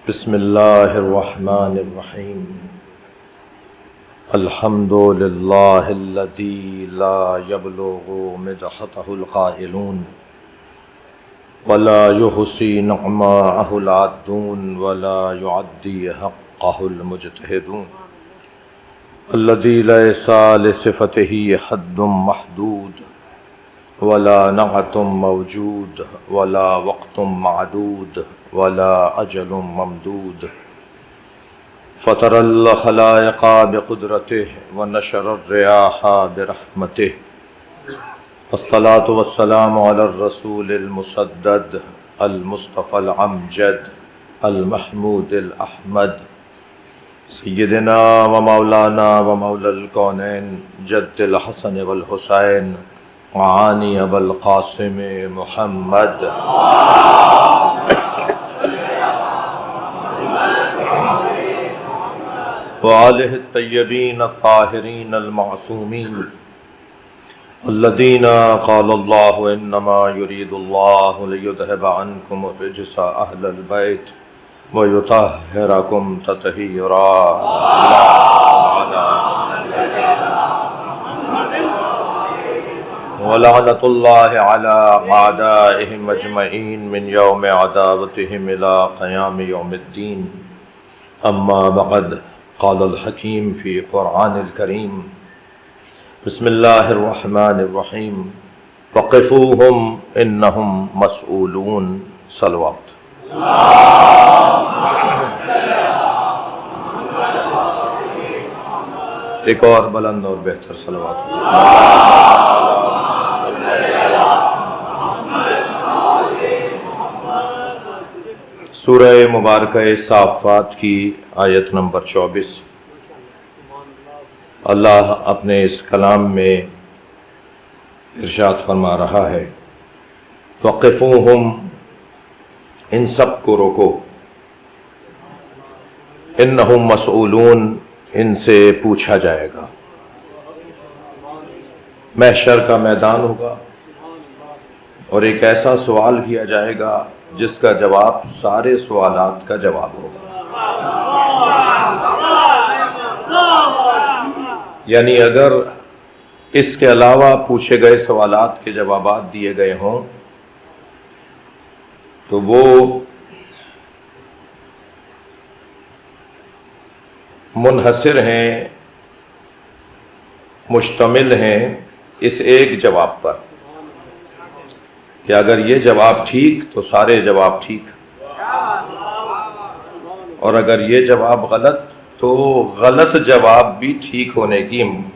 بسم اللہ الرحمن الرحیم الحمد للہ الذی لا یبلغ مدحتہ القائلون ولا یحصی نعماءہ العادون ولا یعدی حقہ المجتہدون الذی لیس لصفتہ حد محدود ولا نعت موجود ولا وقت معدود ولا اجل ممدود فطر الخلائق بقدرته ونشر الرياح برحمته الصلاة والسلام على الرسول المسدد المصطفى الامجد المحمود الاحمد سیدنا ومولانا ومولا الكونین جد الحسن والحسین وعانی ابو القاسم محمد وآلہ الطیبین الطاہرین المعصومین الذین قال اللہ انما یرید اللہ لیذہب عنکم الرجس اہل البیت ویطہرکم تطہیرا ولعنۃ اللہ علی اعدائہم اجمعین من یوم عداوتہم الی قیام یوم الدین اما بعد قال الحکیم فی قرآن الکریم بسم اللہ الرحمن الرحیم وقفوہم انہم مسئولون صلوات ایک اور بلند اور بہتر صلوات سورہ مبارکہ صافات کی آیت نمبر 24 اللہ اپنے اس کلام میں ارشاد فرما رہا ہے وقفوہم ان سب کو روکو انہم مسئولون ان سے پوچھا جائے گا محشر کا میدان ہوگا اور ایک ایسا سوال کیا جائے گا جس کا جواب سارے سوالات کا جواب ہوگا یعنی اگر اس کے علاوہ پوچھے گئے سوالات کے جوابات دیے گئے ہوں تو وہ منحصر ہیں مشتمل ہیں اس ایک جواب پر کہ اگر یہ جواب ٹھیک تو سارے جواب ٹھیک اور اگر یہ جواب غلط تو غلط جواب بھی ٹھیک ہونے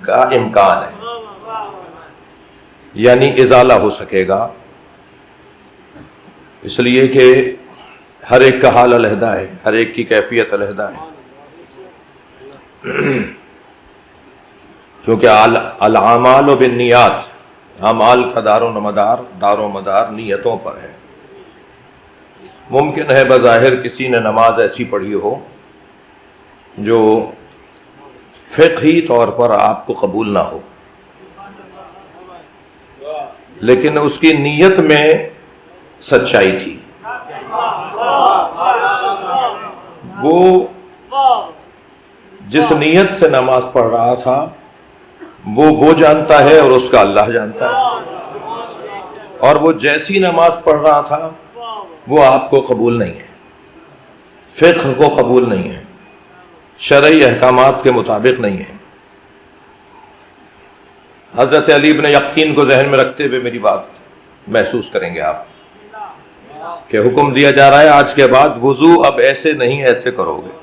کا امکان ہے یعنی ازالہ ہو سکے گا اس لیے کہ ہر ایک کا حال علیحدہ ہے ہر ایک کی کیفیت علیحدہ ہے کیونکہ الاعمال بالنیات اعمال کا دار و مدار نیتوں پر ہے ممکن ہے بظاہر کسی نے نماز ایسی پڑھی ہو جو فقہی طور پر آپ کو قبول نہ ہو لیکن اس کی نیت میں سچائی تھی وہ جس نیت سے نماز پڑھ رہا تھا وہ جانتا ہے اور اس کا اللہ جانتا ہے اور وہ جیسی نماز پڑھ رہا تھا وہ آپ کو قبول نہیں ہے فقہ کو قبول نہیں ہے شرعی احکامات کے مطابق نہیں ہے حضرت علی بن یقین کو ذہن میں رکھتے ہوئے میری بات محسوس کریں گے آپ کہ حکم دیا جا رہا ہے آج کے بعد وضو اب ایسے نہیں ایسے کرو گے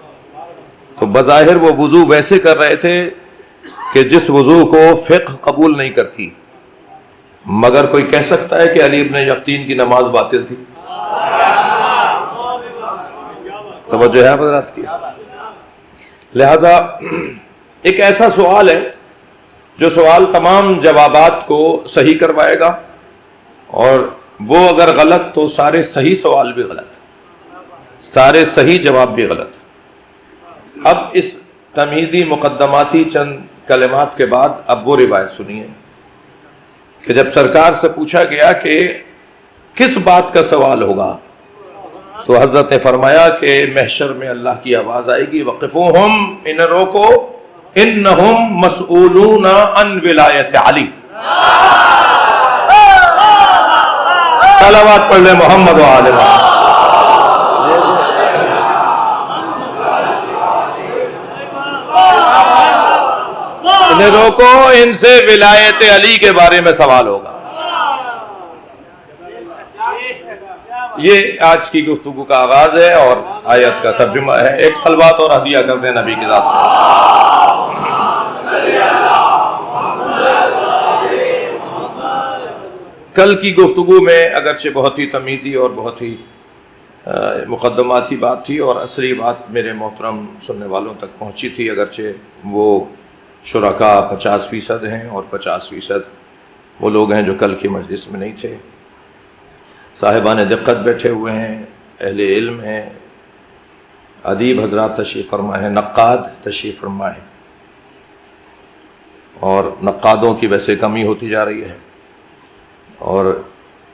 تو بظاہر وہ وضو ویسے کر رہے تھے کہ جس وضو کو فقہ قبول نہیں کرتی مگر کوئی کہہ سکتا ہے کہ علی بن یقین کی نماز باطل تھی توجہ ہے حضرات کی لہذا ایک ایسا سوال ہے جو سوال تمام جوابات کو صحیح کروائے گا اور وہ اگر غلط تو سارے صحیح سوال بھی غلط سارے صحیح جواب بھی غلط اب اس تمہیدی مقدماتی چند کلمات کے بعد اب وہ روایت سنیے کہ جب سرکار سے پوچھا گیا کہ کس بات کا سوال ہوگا تو حضرت نے فرمایا کہ محشر میں اللہ کی آواز آئے گی وقفوہم، انہیں روکو، انہم مسئولون عن ولایت علی. صلوات پڑھ لیں محمد و آل محمد. انہیں روکو، ان سے ولایت علی کے بارے میں سوال ہوگا. یہ آج کی گفتگو کا آغاز ہے اور آیت کا ترجمہ ہے. ایک صلوات اور ہدیہ کر دیں نبی کی ذات میں. کل کی گفتگو میں اگرچہ بہت ہی تمیدی اور بہت ہی مقدماتی بات تھی اور اصلی بات میرے محترم سننے والوں تک پہنچی تھی، اگرچہ وہ شرکاء 50% ہیں اور 50% وہ لوگ ہیں جو کل کی مجلس میں نہیں تھے. صاحبان دقت بیٹھے ہوئے ہیں، اہل علم ہیں، ادیب حضرات تشریف فرما ہیں، نقاد تشریف فرما ہیں، اور نقادوں کی ویسے کمی ہوتی جا رہی ہے، اور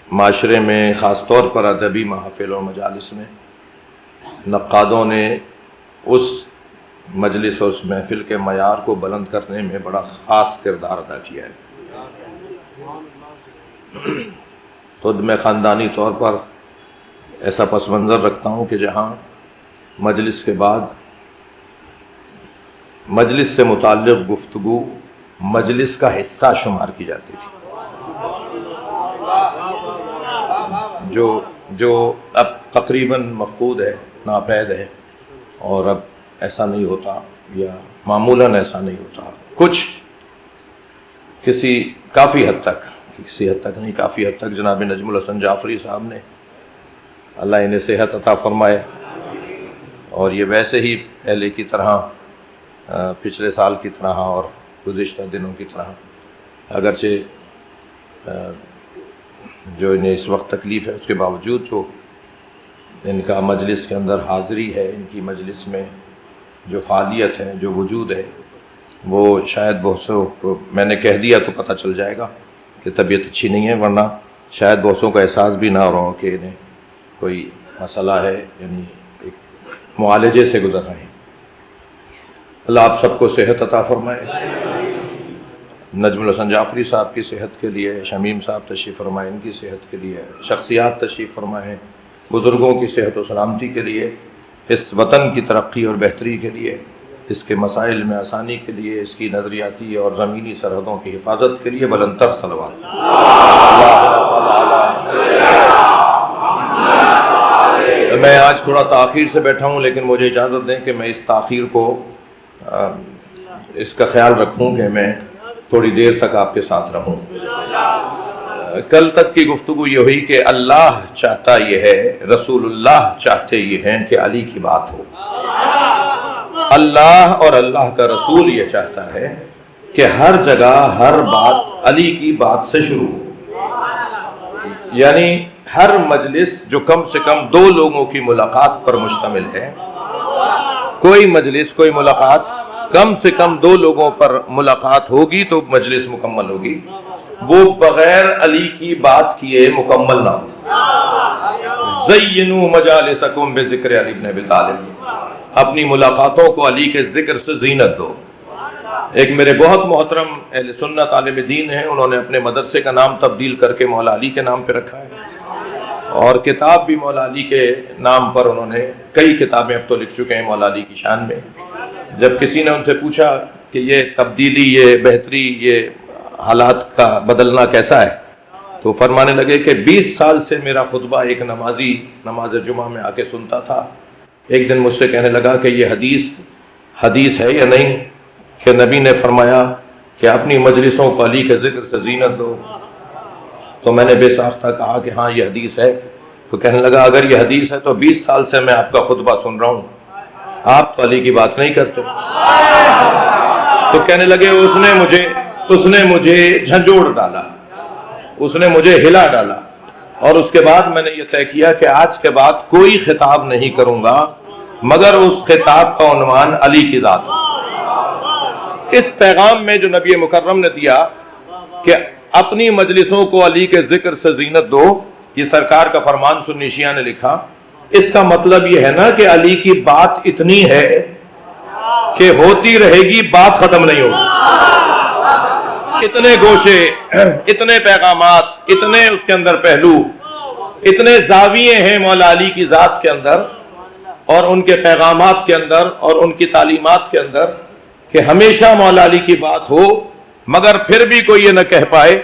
معاشرے میں خاص طور پر ادبی محافل اور مجالس میں نقادوں نے اس مجلس اور اس محفل کے معیار کو بلند کرنے میں بڑا خاص کردار ادا کیا ہے. خود میں خاندانی طور پر ایسا پس منظر رکھتا ہوں کہ جہاں مجلس کے بعد مجلس سے متعلق گفتگو مجلس کا حصہ شمار کی جاتی تھی، جو اب تقریباً مفقود ہے، ناپید ہے، اور اب ایسا نہیں ہوتا، یا معمولاً ایسا نہیں ہوتا. کچھ کافی حد تک نہیں، کافی حد تک جناب نجم الحسن جعفری صاحب نے، اللہ انہیں صحت عطا فرمائے، اور یہ ویسے ہی پہلے کی طرح، پچھلے سال کی طرح اور گزشتہ دنوں کی طرح، اگرچہ جو انہیں اس وقت تکلیف ہے اس کے باوجود جو ان کا مجلس کے اندر حاضری ہے، ان کی مجلس میں جو فعالیت ہے، جو وجود ہے، وہ شاید بہت سو کو میں نے کہہ دیا تو پتہ چل جائے گا کہ طبیعت اچھی نہیں ہے، ورنہ شاید بہت سو کو احساس بھی نہ ہو رہا ہو کہ انہیں کوئی مسئلہ ہے، یعنی ایک معالجے سے گزر رہے ہیں. اللہ آپ سب کو صحت عطا فرمائے. نجم الحسن جعفری صاحب کی صحت کے لیے، شمیم صاحب تشریف فرمائے، ان کی صحت کے لیے، شخصیات تشریف فرمائے، بزرگوں کی صحت و سلامتی کے لیے، اس وطن کی ترقی اور بہتری کے لیے، اس کے مسائل میں آسانی کے لیے، اس کی نظریاتی اور زمینی سرحدوں کی حفاظت کے لیے بلند تر صلوات. میں آج تھوڑا تاخیر سے بیٹھا ہوں، لیکن مجھے اجازت دیں کہ میں اس تاخیر کو اس کا خیال رکھوں کہ میں تھوڑی دیر تک آپ کے ساتھ رہوں. کل تک کی گفتگو یہ ہوئی کہ اللہ چاہتا یہ ہے، رسول اللہ چاہتے یہ ہیں کہ علی کی بات ہو. اللہ اور اللہ کا رسول یہ چاہتا ہے کہ ہر جگہ ہر بات علی کی بات سے شروع ہو. یعنی ہر مجلس جو کم سے کم 2 لوگوں کی ملاقات پر مشتمل ہے، کوئی مجلس، کوئی ملاقات کم سے کم 2 لوگوں پر ملاقات ہوگی تو مجلس مکمل ہوگی، وہ بغیر علی کی بات کیے مکمل نہ ہو. زینوا مجالسکم بذکر علی بن ابی طالب، اپنی ملاقاتوں کو علی کے ذکر سے زینت دو. ایک میرے بہت محترم اہل سنت عالم دین ہیں، انہوں نے اپنے مدرسے کا نام تبدیل کر کے مولا علی کے نام پہ رکھا ہے، اور کتاب بھی مولا علی کے نام پر انہوں نے کئی کتابیں اب تو لکھ چکے ہیں مولا علی کی شان میں. جب کسی نے ان سے پوچھا کہ یہ تبدیلی، یہ بہتری، یہ حالات کا بدلنا کیسا ہے، تو فرمانے لگے کہ 20 سال سے میرا خطبہ ایک نمازی نماز جمعہ میں آ کے سنتا تھا. ایک دن مجھ سے کہنے لگا کہ یہ حدیث ہے یا نہیں کہ نبی نے فرمایا کہ اپنی مجلسوں کو علی کے ذکر سے زینت دو. تو میں نے بے ساختہ کہا کہ ہاں یہ حدیث ہے. تو کہنے لگا اگر یہ حدیث ہے تو 20 سال سے میں آپ کا خطبہ سن رہا ہوں، آپ تو علی کی بات نہیں کرتے. تو کہنے لگے اس نے مجھے جھنجھوڑ ڈالا، اس نے مجھے ہلا ڈالا، اور اس کے بعد میں نے یہ طے کیا کہ آج کے بعد کوئی خطاب نہیں کروں گا مگر اس خطاب کا عنوان علی کی ذات ہے. اس پیغام میں جو نبی مکرم نے دیا کہ اپنی مجلسوں کو علی کے ذکر سے زینت دو، یہ سرکار کا فرمان سنی شیعہ نے لکھا. اس کا مطلب یہ ہے نا کہ علی کی بات اتنی ہے کہ ہوتی رہے گی، بات ختم نہیں ہوگی. اتنے گوشے، اتنے پیغامات، اتنے اس کے اندر پہلو، اتنے زاویے ہیں مولا علی کی ذات کے اندر اور ان کے پیغامات کے اندر اور ان کی تعلیمات کے اندر کہ ہمیشہ مولا علی کی بات ہو، مگر پھر بھی کوئی یہ نہ کہہ پائے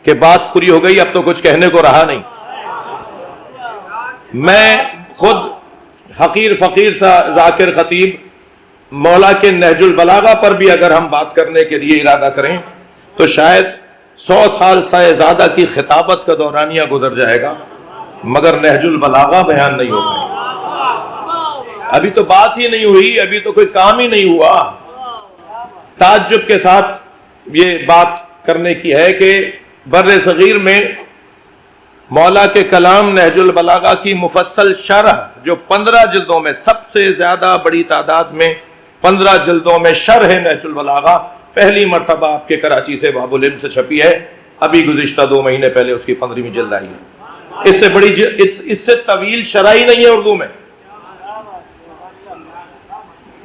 کہ بات پوری ہو گئی، اب تو کچھ کہنے کو رہا نہیں. میں خود حقیر فقیر سا ذاکر خطیب مولا کے نہج البلاغہ پر بھی اگر ہم بات کرنے کے لیے ارادہ کریں تو شاید 100 سال سے زیادہ کی خطابت کا دورانیہ گزر جائے گا، مگر نہج البلاغہ بیان نہیں ہوگا. ابھی تو بات ہی نہیں ہوئی، ابھی تو کوئی کام ہی نہیں ہوا. تعجب کے ساتھ یہ بات کرنے کی ہے کہ بر صغیر میں مولا کے کلام نہج البلاغہ کی مفصل شرح جو 15 جلدوں میں، سب سے زیادہ بڑی تعداد میں 15 جلدوں میں شرح نہج البلاغہ پہلی مرتبہ آپ کے کراچی سے باب العلم سے چھپی ہے. ابھی گزشتہ 2 مہینے پہلے اس کی 15ویں جلد آئی ہے. اس سے بڑی اس سے طویل شرح ہی نہیں ہے اردو میں،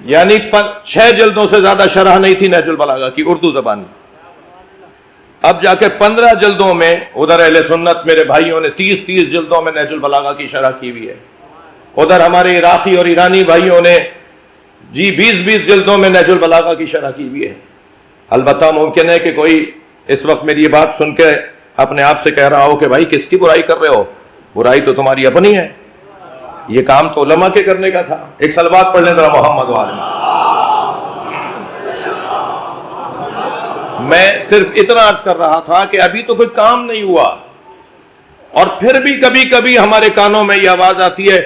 یعنی 6 جلدوں سے زیادہ شرح نہیں تھی نہج البلاغہ کی اردو زبان میں. اب جا کے 15 جلدوں میں ادھر اہل سنت میرے بھائیوں نے 30 جلدوں میں نہج البلاغہ کی شرح کی ہوئی ہے. ادھر ہمارے عراقی اور ایرانی بھائیوں نے 20 جلدوں میں نہج البلاغہ کی شرح کی ہوئی ہے. البتہ ممکن ہے کہ کوئی اس وقت میری یہ بات سن کے اپنے آپ سے کہہ رہا ہو کہ بھائی کس کی برائی کر رہے ہو، برائی تو تمہاری اپنی ہے، یہ کام تو علماء کے کرنے کا تھا. ایک صلوات پڑھ لیں ذرا محمد وعلم. میں صرف اتنا عرض کر رہا تھا کہ ابھی تو کوئی کام نہیں ہوا، اور پھر بھی کبھی کبھی ہمارے کانوں میں یہ آواز آتی ہے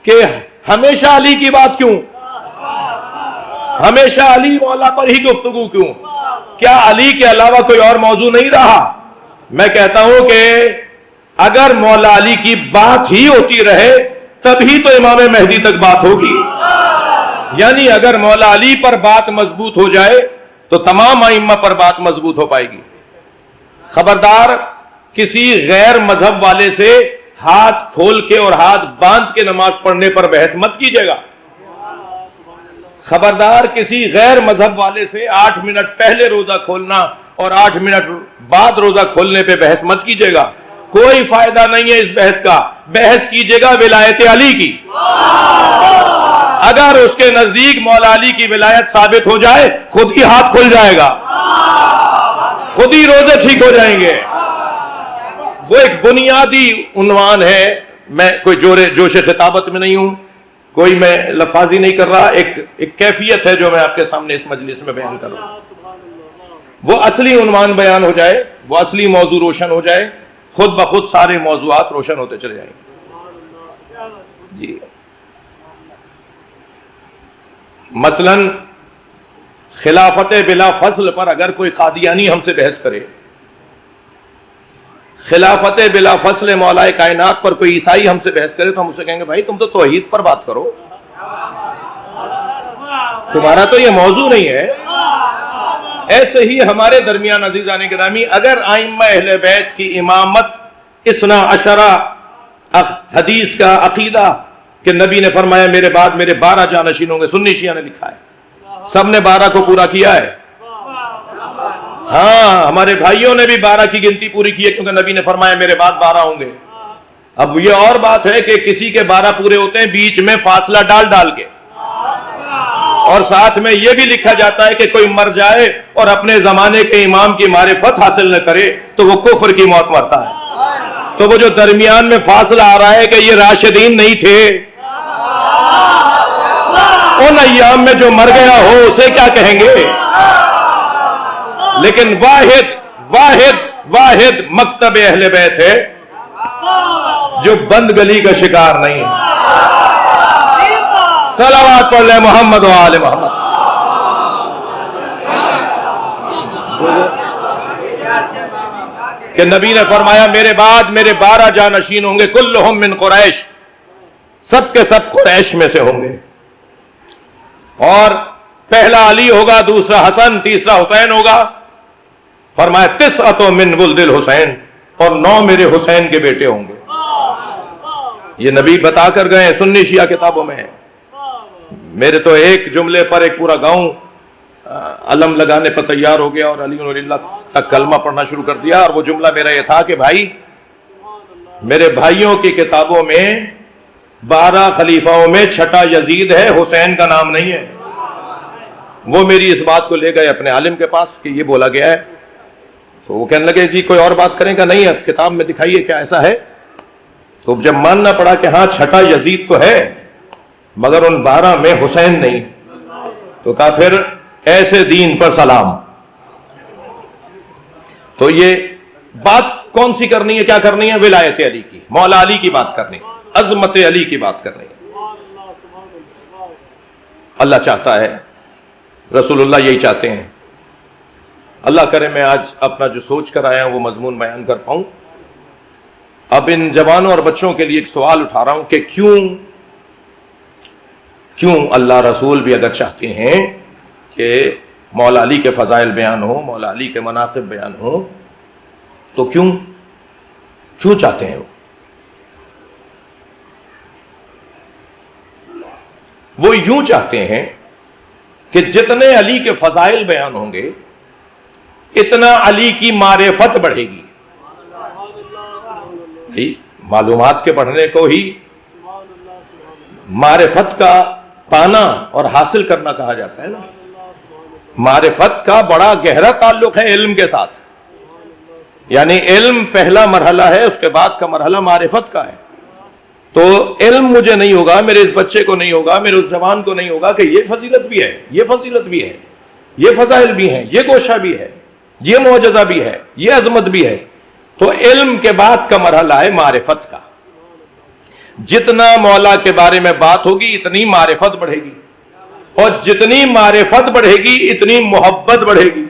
کہ ہمیشہ علی کی بات کیوں، ہمیشہ علی مولا پر ہی گفتگو کیوں، کیا علی کے علاوہ کوئی اور موضوع نہیں رہا؟ میں کہتا ہوں کہ اگر مولا علی کی بات ہی ہوتی رہے تبھی تو امام مہدی تک بات ہوگی. یعنی اگر مولا علی پر بات مضبوط ہو جائے تو تمام ائمہ پر بات مضبوط ہو پائے گی. خبردار کسی غیر مذہب والے سے ہاتھ کھول کے اور ہاتھ باندھ کے نماز پڑھنے پر بحث مت کیجیے گا. خبردار کسی غیر مذہب والے سے 8 منٹ پہلے روزہ کھولنا اور 8 منٹ بعد روزہ کھولنے پہ بحث مت کیجیے گا. کوئی فائدہ نہیں ہے اس بحث کا. بحث کیجیے گا ولایت علی کی. اگر اس کے نزدیک مولا علی کی ولایت ثابت ہو جائے خود ہی ہاتھ کھل جائے گا، خود ہی روزے ٹھیک ہو جائیں گے. وہ ایک بنیادی عنوان ہے. میں کوئی جوش خطابت میں نہیں ہوں، کوئی میں لفاظی نہیں کر رہا. ایک کیفیت ہے جو میں آپ کے سامنے اس مجلس میں بیان کر رہا ہوں. وہ اصلی عنوان بیان ہو جائے، وہ اصلی موضوع روشن ہو جائے، خود بخود سارے موضوعات روشن ہوتے چلے جائیں گے. جی مثلا خلافت بلا فصل پر اگر کوئی قادیانی ہم سے بحث کرے، خلافت بلا فصل مولا کائنات پر کوئی عیسائی ہم سے بحث کرے تو ہم اسے کہیں گے بھائی تم تو توحید پر بات کرو، تمہارا تو یہ موضوع نہیں ہے. ایسے ہی ہمارے درمیان عزیزان گرامی اگر ائمہ اہل بیت کی امامت اثنا عشرہ حدیث کا عقیدہ کہ نبی نے فرمایا میرے بعد میرے 12 جانشین ہوں گے، سنی شیعہ نے لکھا ہے، سب نے 12 کو پورا کیا ہے. ہاں ہمارے بھائیوں نے بھی 12 کی گنتی پوری کی ہے کیونکہ نبی نے فرمایا میرے بعد 12 ہوں گے. اب یہ اور بات ہے کہ کسی کے 12 پورے ہوتے ہیں بیچ میں فاصلہ ڈال کے، اور ساتھ میں یہ بھی لکھا جاتا ہے کہ کوئی مر جائے اور اپنے زمانے کے امام کی معرفت حاصل نہ کرے تو وہ کفر کی موت مرتا ہے. تو وہ جو درمیان میں فاصلہ آ رہا ہے کہ یہ راشدین نہیں تھے، ان ایام میں جو مر گیا ہو اسے کیا کہیں گے؟ لیکن واحد مکتب اہل بیت ہے جو بند گلی کا شکار نہیں ہے. صلوات پڑھ لیں محمد و آل محمد. کہ نبی نے فرمایا میرے بعد میرے 12 جانشین ہوں گے، کلہم من قریش، سب کے سب قریش میں سے ہوں گے. اور پہلا علی ہوگا، دوسرا حسن، تیسرا حسین ہوگا. فرمایا 9 من ولد الحسین، اور 9 میرے حسین کے بیٹے ہوں گے. یہ نبی بتا کر گئے، سنی شیعہ کتابوں میں ہے۔ میرے تو ایک جملے پر ایک پورا گاؤں علم لگانے پر تیار ہو گیا اور علی اللہ کا کلمہ پڑھنا شروع کر دیا، اور وہ جملہ میرا یہ تھا کہ بھائی میرے بھائیوں کی کتابوں میں 12 خلیفاؤں میں چھٹا یزید ہے، حسین کا نام نہیں ہے۔ وہ میری اس بات کو لے گئے اپنے عالم کے پاس کہ یہ بولا گیا ہے، تو وہ کہنے لگے جی کوئی اور بات کریں گا؟ نہیں، اب کتاب میں دکھائیے کیا ایسا ہے۔ تو جب ماننا پڑا کہ ہاں چھٹا یزید تو ہے مگر ان 12 میں حسین نہیں، تو کہا پھر ایسے دین پر سلام۔ تو یہ بات کون سی کرنی ہے، کیا کرنی ہے؟ ولایت علی کی، مولا علی کی بات کرنی ہے، عظمت علی کی بات کرنی ہے۔ اللہ چاہتا ہے، رسول اللہ یہی چاہتے ہیں۔ اللہ کرے میں آج اپنا جو سوچ کر آیا ہوں وہ مضمون بیان کر پاؤں۔ اب ان جوانوں اور بچوں کے لیے ایک سوال اٹھا رہا ہوں کہ کیوں اللہ رسول بھی اگر چاہتے ہیں کہ مولا علی کے فضائل بیان ہو، مولا علی کے مناقب بیان ہو، تو کیوں چاہتے ہیں؟ وہ یوں چاہتے ہیں کہ جتنے علی کے فضائل بیان ہوں گے اتنا علی کی معرفت بڑھے گی۔ معلومات کے بڑھنے کو ہی معرفت کا پانا اور حاصل کرنا کہا جاتا ہے نا۔ معرفت کا بڑا گہرا تعلق ہے علم کے ساتھ، یعنی علم پہلا مرحلہ ہے، اس کے بعد کا مرحلہ معرفت کا ہے۔ تو علم مجھے نہیں ہوگا، میرے اس بچے کو نہیں ہوگا، میرے اس جوان کو نہیں ہوگا کہ یہ فضیلت بھی ہے، یہ فضیلت بھی ہے، یہ فضائل بھی ہیں، یہ گوشہ بھی ہے، یہ معجزہ بھی ہے، یہ عظمت بھی ہے۔ تو علم کے بعد کا مرحلہ ہے معرفت کا۔ جتنا مولا کے بارے میں بات ہوگی اتنی معرفت بڑھے گی، اور جتنی معرفت بڑھے گی اتنی محبت بڑھے گی،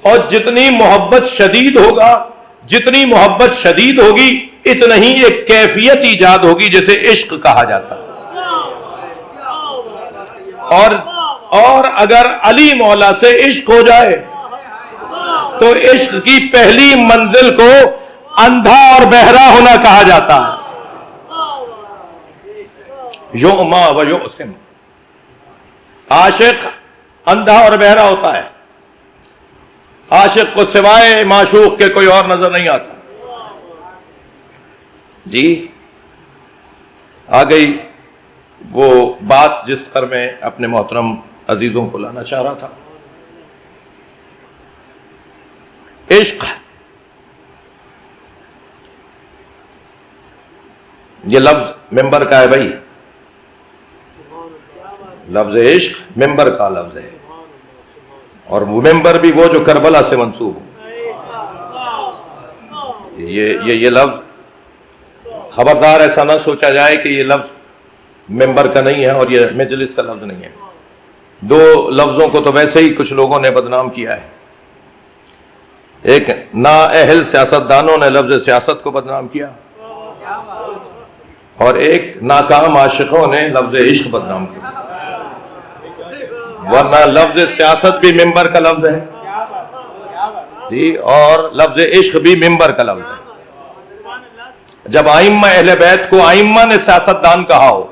اور جتنی محبت شدید ہوگا، جتنی محبت شدید ہوگی اتنا ہی ایک کیفیت ایجاد ہوگی جسے عشق کہا جاتا ہے۔ اور اگر علی مولا سے عشق ہو جائے تو عشق کی پہلی منزل کو اندھا اور بہرا ہونا کہا جاتا ہے۔ یؤما و یؤسم، عاشق اندھا اور بہرا ہوتا ہے، عاشق کو سوائے معشوق کے کوئی اور نظر نہیں آتا۔ جی آ گئی وہ بات جس پر میں اپنے محترم عزیزوں کو لانا چاہ رہا تھا۔ عشق، یہ لفظ ممبر کا ہے بھائی، لفظ عشق ممبر کا لفظ ہے، اور وہ ممبر بھی وہ جو کربلا سے منسوب ہو۔ یہ لفظ خبردار ایسا نہ سوچا جائے کہ یہ لفظ ممبر کا نہیں ہے اور یہ مجلس کا لفظ نہیں ہے۔ دو لفظوں کو تو ویسے ہی کچھ لوگوں نے بدنام کیا ہے۔ ایک نااہل سیاستدانوں نے لفظ سیاست کو بدنام کیا، اور ایک ناکام عاشقوں نے لفظ عشق بدنام کیا۔ ورنہ لفظ سیاست بھی ممبر کا لفظ ہے جی، اور لفظ عشق بھی ممبر کا لفظ ہے۔ جب ائمہ اہل بیت کو ائمہ نے سیاستدان کہا ہو،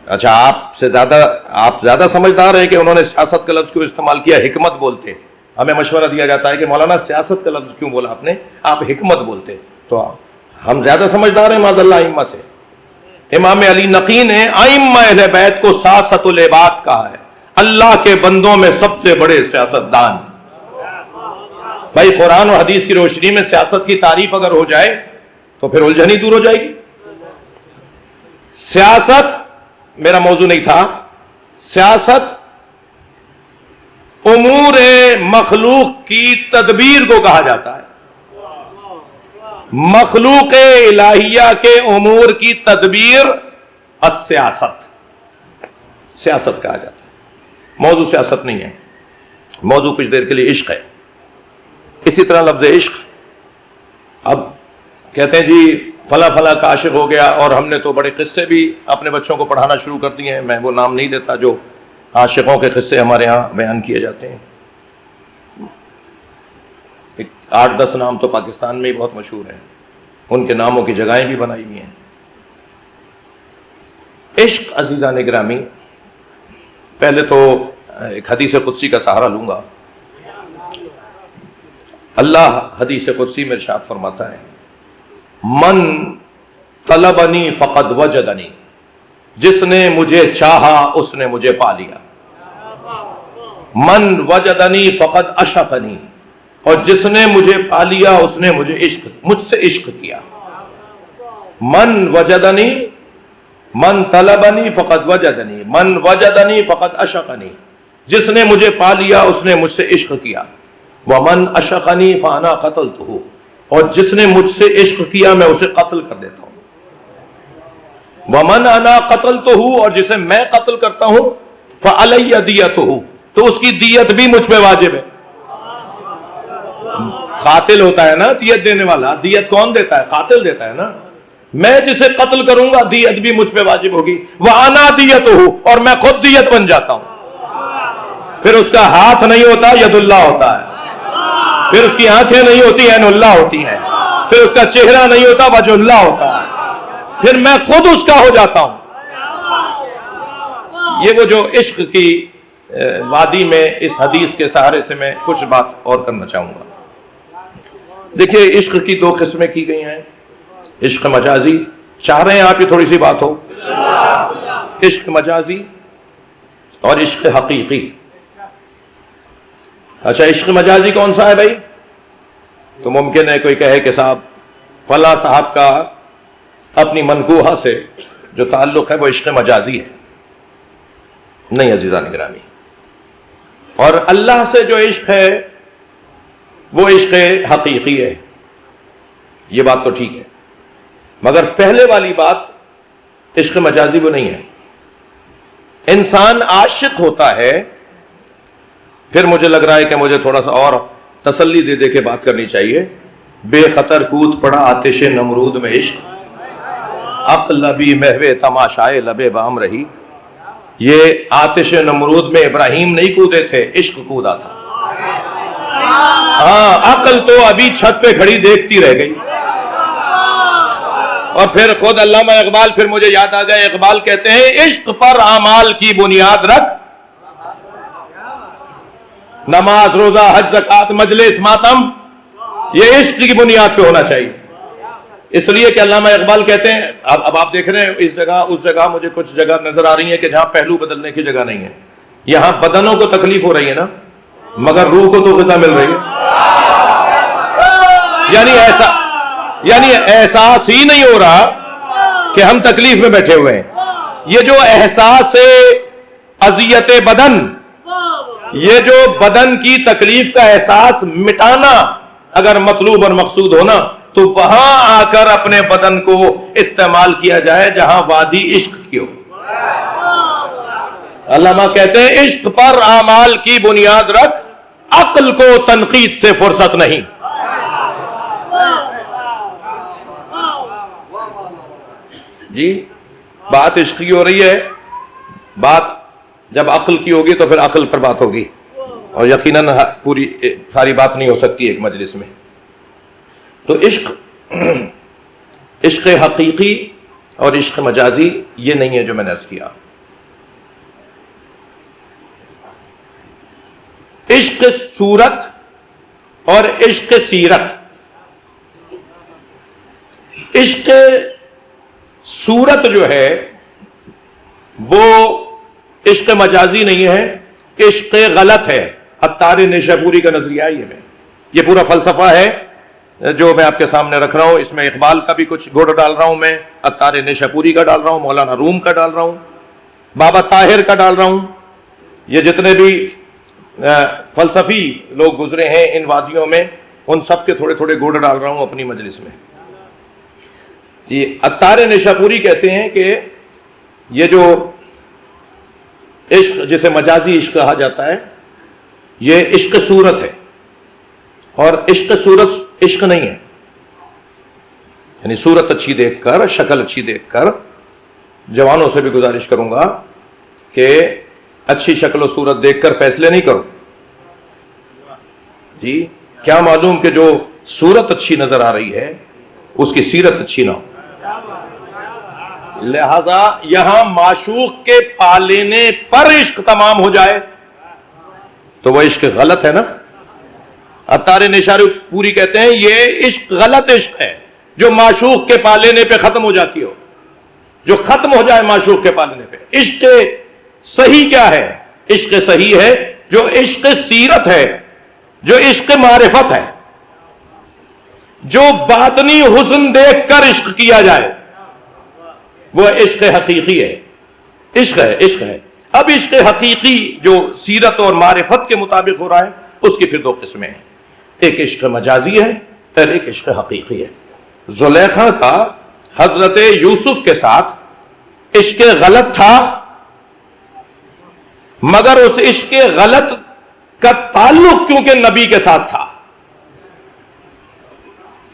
اچھا آپ زیادہ سمجھدار ہیں کہ انہوں نے سیاست کا لفظ کیوں استعمال کیا؟ حکمت بولتے، ہمیں مشورہ دیا جاتا ہے کہ مولانا سیاست کا لفظ کیوں بولا آپ نے، آپ حکمت بولتے، تو ہم زیادہ سمجھدار ہیں معاذ اللہ ائمہ سے۔ امام علی نقی نے ائمہ اہل بیت کو سیاست العباد کہا ہے، اللہ کے بندوں میں سب سے بڑے سیاستدان۔ بھائی قرآن و حدیث کی روشنی میں سیاست کی تعریف اگر ہو جائے تو پھر الجھن ہی دور ہو جائے گی۔ سیاست میرا موضوع نہیں تھا، سیاست امور مخلوق کی تدبیر کو کہا جاتا ہے، مخلوق الہیہ کے امور کی تدبیر السیاست، سیاست کہا جاتا ہے۔ موضوع سیاست نہیں ہے، موضوع کچھ دیر کے لیے عشق ہے۔ اسی طرح لفظ عشق، اب کہتے ہیں جی فلاں فلاں کا عاشق ہو گیا، اور ہم نے تو بڑے قصے بھی اپنے بچوں کو پڑھانا شروع کر دیے ہیں۔ میں وہ نام نہیں دیتا جو عاشقوں کے قصے ہمارے ہاں بیان کیے جاتے ہیں، 8-10 نام تو پاکستان میں ہی بہت مشہور ہیں۔ ان کے ناموں کی جگہیں بھی بنائی ہوئی ہیں۔ عشق عزیزان گرامی، پہلے تو ایک حدیث قدسی کا سہارا لوں گا۔ اللہ حدیث قدسی میں ارشاد فرماتا ہے، من طلبنی فقد وجدنی، جس نے مجھے چاہا اس نے مجھے پا لیا۔ من وجدنی فقد عشقنی، اور جس نے مجھے پا لیا اس نے مجھ سے عشق کیا۔ من وجدنی، من طلبنی فقد وجدنی، من وجدنی فقد عشقنی، جس نے مجھے پا لیا اس نے مجھ سے عشق کیا۔ ومن عشقنی فانا قتلتہ، اور جس نے مجھ سے عشق کیا میں اسے قتل کر دیتا ہوں۔ ومن انا قتلتہ، اور جسے میں قتل کرتا ہوں فعلی دیتہ، تو اس کی دیت بھی مجھ پہ واجب ہے۔ قاتل ہوتا ہے نا دیت دینے والا، دیت کون دیتا ہے؟ قاتل دیتا ہے نا۔ میں جسے قتل کروں گا دیت بھی مجھ پہ واجب ہوگی۔ وَأَنَا دِيَتُهُ، اور میں خود دیت بن جاتا ہوں۔ پھر اس کا ہاتھ نہیں ہوتا، ید اللہ ہوتا ہے۔ پھر اس کی آنکھیں نہیں ہوتی، عین اللہ ہوتی ہیں۔ پھر اس کا چہرہ نہیں ہوتا، وجہ اللہ ہوتا ہے۔ پھر میں خود اس کا ہو جاتا ہوں۔ یہ وہ جو عشق کی وادی میں اس حدیث کے سہارے سے میں کچھ بات اور کرنا چاہوں گا۔ دیکھیے، عشق کی دو قسمیں کی گئی ہیں، عشق مجازی، چاہ رہے ہیں آپ یہ تھوڑی سی بات ہو، عشق مجازی اور عشق حقیقی۔ اچھا، عشق مجازی کون سا ہے بھائی؟ تو ممکن ہے کوئی کہے کہ صاحب فلاں صاحب کا اپنی منکوحہ سے جو تعلق ہے وہ عشق مجازی ہے۔ نہیں عزیزان گرامی، اور اللہ سے جو عشق ہے وہ عشق حقیقی ہے، یہ بات تو ٹھیک ہے، مگر پہلے والی بات عشق مجازی وہ نہیں ہے۔ انسان عاشق ہوتا ہے، پھر مجھے لگ رہا ہے کہ مجھے تھوڑا سا اور تسلی دے دے کے بات کرنی چاہیے۔ بے خطر کود پڑا آتش نمرود میں عشق، عقل لبی محو تماشائے لبے بام رہی۔ یہ آتش نمرود میں ابراہیم نہیں کودے تھے، عشق کودا تھا۔ ہاں، عقل تو ابھی چھت پہ کھڑی دیکھتی رہ گئی۔ اور پھر خود علامہ اقبال، پھر مجھے یاد آ گیا، اقبال کہتے ہیں عشق پر اعمال کی بنیاد رکھ، نماز روزہ حج زکات مجلس ماتم، یہ عشق کی بنیاد پہ ہونا چاہیے۔ اس لیے کہ علامہ اقبال کہتے ہیں، اب آپ دیکھ رہے ہیں اس جگہ اس جگہ مجھے کچھ جگہ نظر آ رہی ہیں کہ جہاں پہلو بدلنے کی جگہ نہیں ہے۔ یہاں بدنوں کو تکلیف ہو رہی ہے نا، مگر روح کو تو غذا مل رہی ہے۔ یعنی احساس ہی نہیں ہو رہا کہ ہم تکلیف میں بیٹھے ہوئے ہیں۔ یہ جو احساس اذیت بدن، یہ جو بدن کی تکلیف کا احساس مٹانا اگر مطلوب اور مقصود ہونا، تو وہاں آ کر اپنے بدن کو استعمال کیا جائے جہاں وادی عشق کی ہو۔ علامہ کہتے ہیں عشق پر اعمال کی بنیاد رکھ، عقل کو تنقید سے فرصت نہیں۔ جی، بات عشق کی ہو رہی ہے، بات جب عقل کی ہوگی تو پھر عقل پر بات ہوگی، اور یقیناً پوری ساری بات نہیں ہو سکتی ایک مجلس میں۔ تو عشق حقیقی اور عشق مجازی یہ نہیں ہے جو میں نے عرض کیا۔ عشق صورت اور عشق سیرت۔ عشق صورت جو ہے وہ عشق مجازی نہیں ہے، عشق غلط ہے۔ عطار نیشاپوری کا نظریہ یہ پورا فلسفہ ہے جو میں آپ کے سامنے رکھ رہا ہوں۔ اس میں اقبال کا بھی کچھ گوڑ ڈال رہا ہوں، میں عطار نیشاپوری کا ڈال رہا ہوں، مولانا روم کا ڈال رہا ہوں، بابا طاہر کا ڈال رہا ہوں۔ یہ جتنے بھی فلسفی لوگ گزرے ہیں ان وادیوں میں، ان سب کے تھوڑے تھوڑے گوڑ ڈال رہا ہوں اپنی مجلس میں۔ جی، عطار نیشاپوری کہتے ہیں کہ یہ جو عشق جسے مجازی عشق کہا جاتا ہے، یہ عشق صورت ہے، اور عشق صورت عشق نہیں ہے۔ یعنی صورت اچھی دیکھ کر، شکل اچھی دیکھ کر، جوانوں سے بھی گزارش کروں گا کہ اچھی شکل و صورت دیکھ کر فیصلے نہیں کرو۔ جی، کیا معلوم کہ جو صورت اچھی نظر آ رہی ہے اس کی سیرت اچھی نہ ہو. لہذا یہاں معشوق کے پالینے پر عشق تمام ہو جائے تو وہ عشق غلط ہے نا. عطار نشاری پوری کہتے ہیں یہ عشق غلط عشق ہے جو معشوق کے پالینے پہ ختم ہو جاتی ہو, جو ختم ہو جائے معشوق کے پالینے پہ. عشق صحیح کیا ہے؟ عشق صحیح ہے جو عشق سیرت ہے, جو عشق معرفت ہے, جو باطنی حسن دیکھ کر عشق کیا جائے, وہ عشق حقیقی ہے. عشق ہے, عشق ہے. اب عشق حقیقی جو سیرت اور معرفت کے مطابق ہو رہا ہے اس کی پھر دو قسمیں ہیں, ایک عشق مجازی ہے اور ایک عشق حقیقی ہے. زلیخا کا حضرت یوسف کے ساتھ عشق غلط تھا, مگر اس عشق غلط کا تعلق کیونکہ نبی کے ساتھ تھا,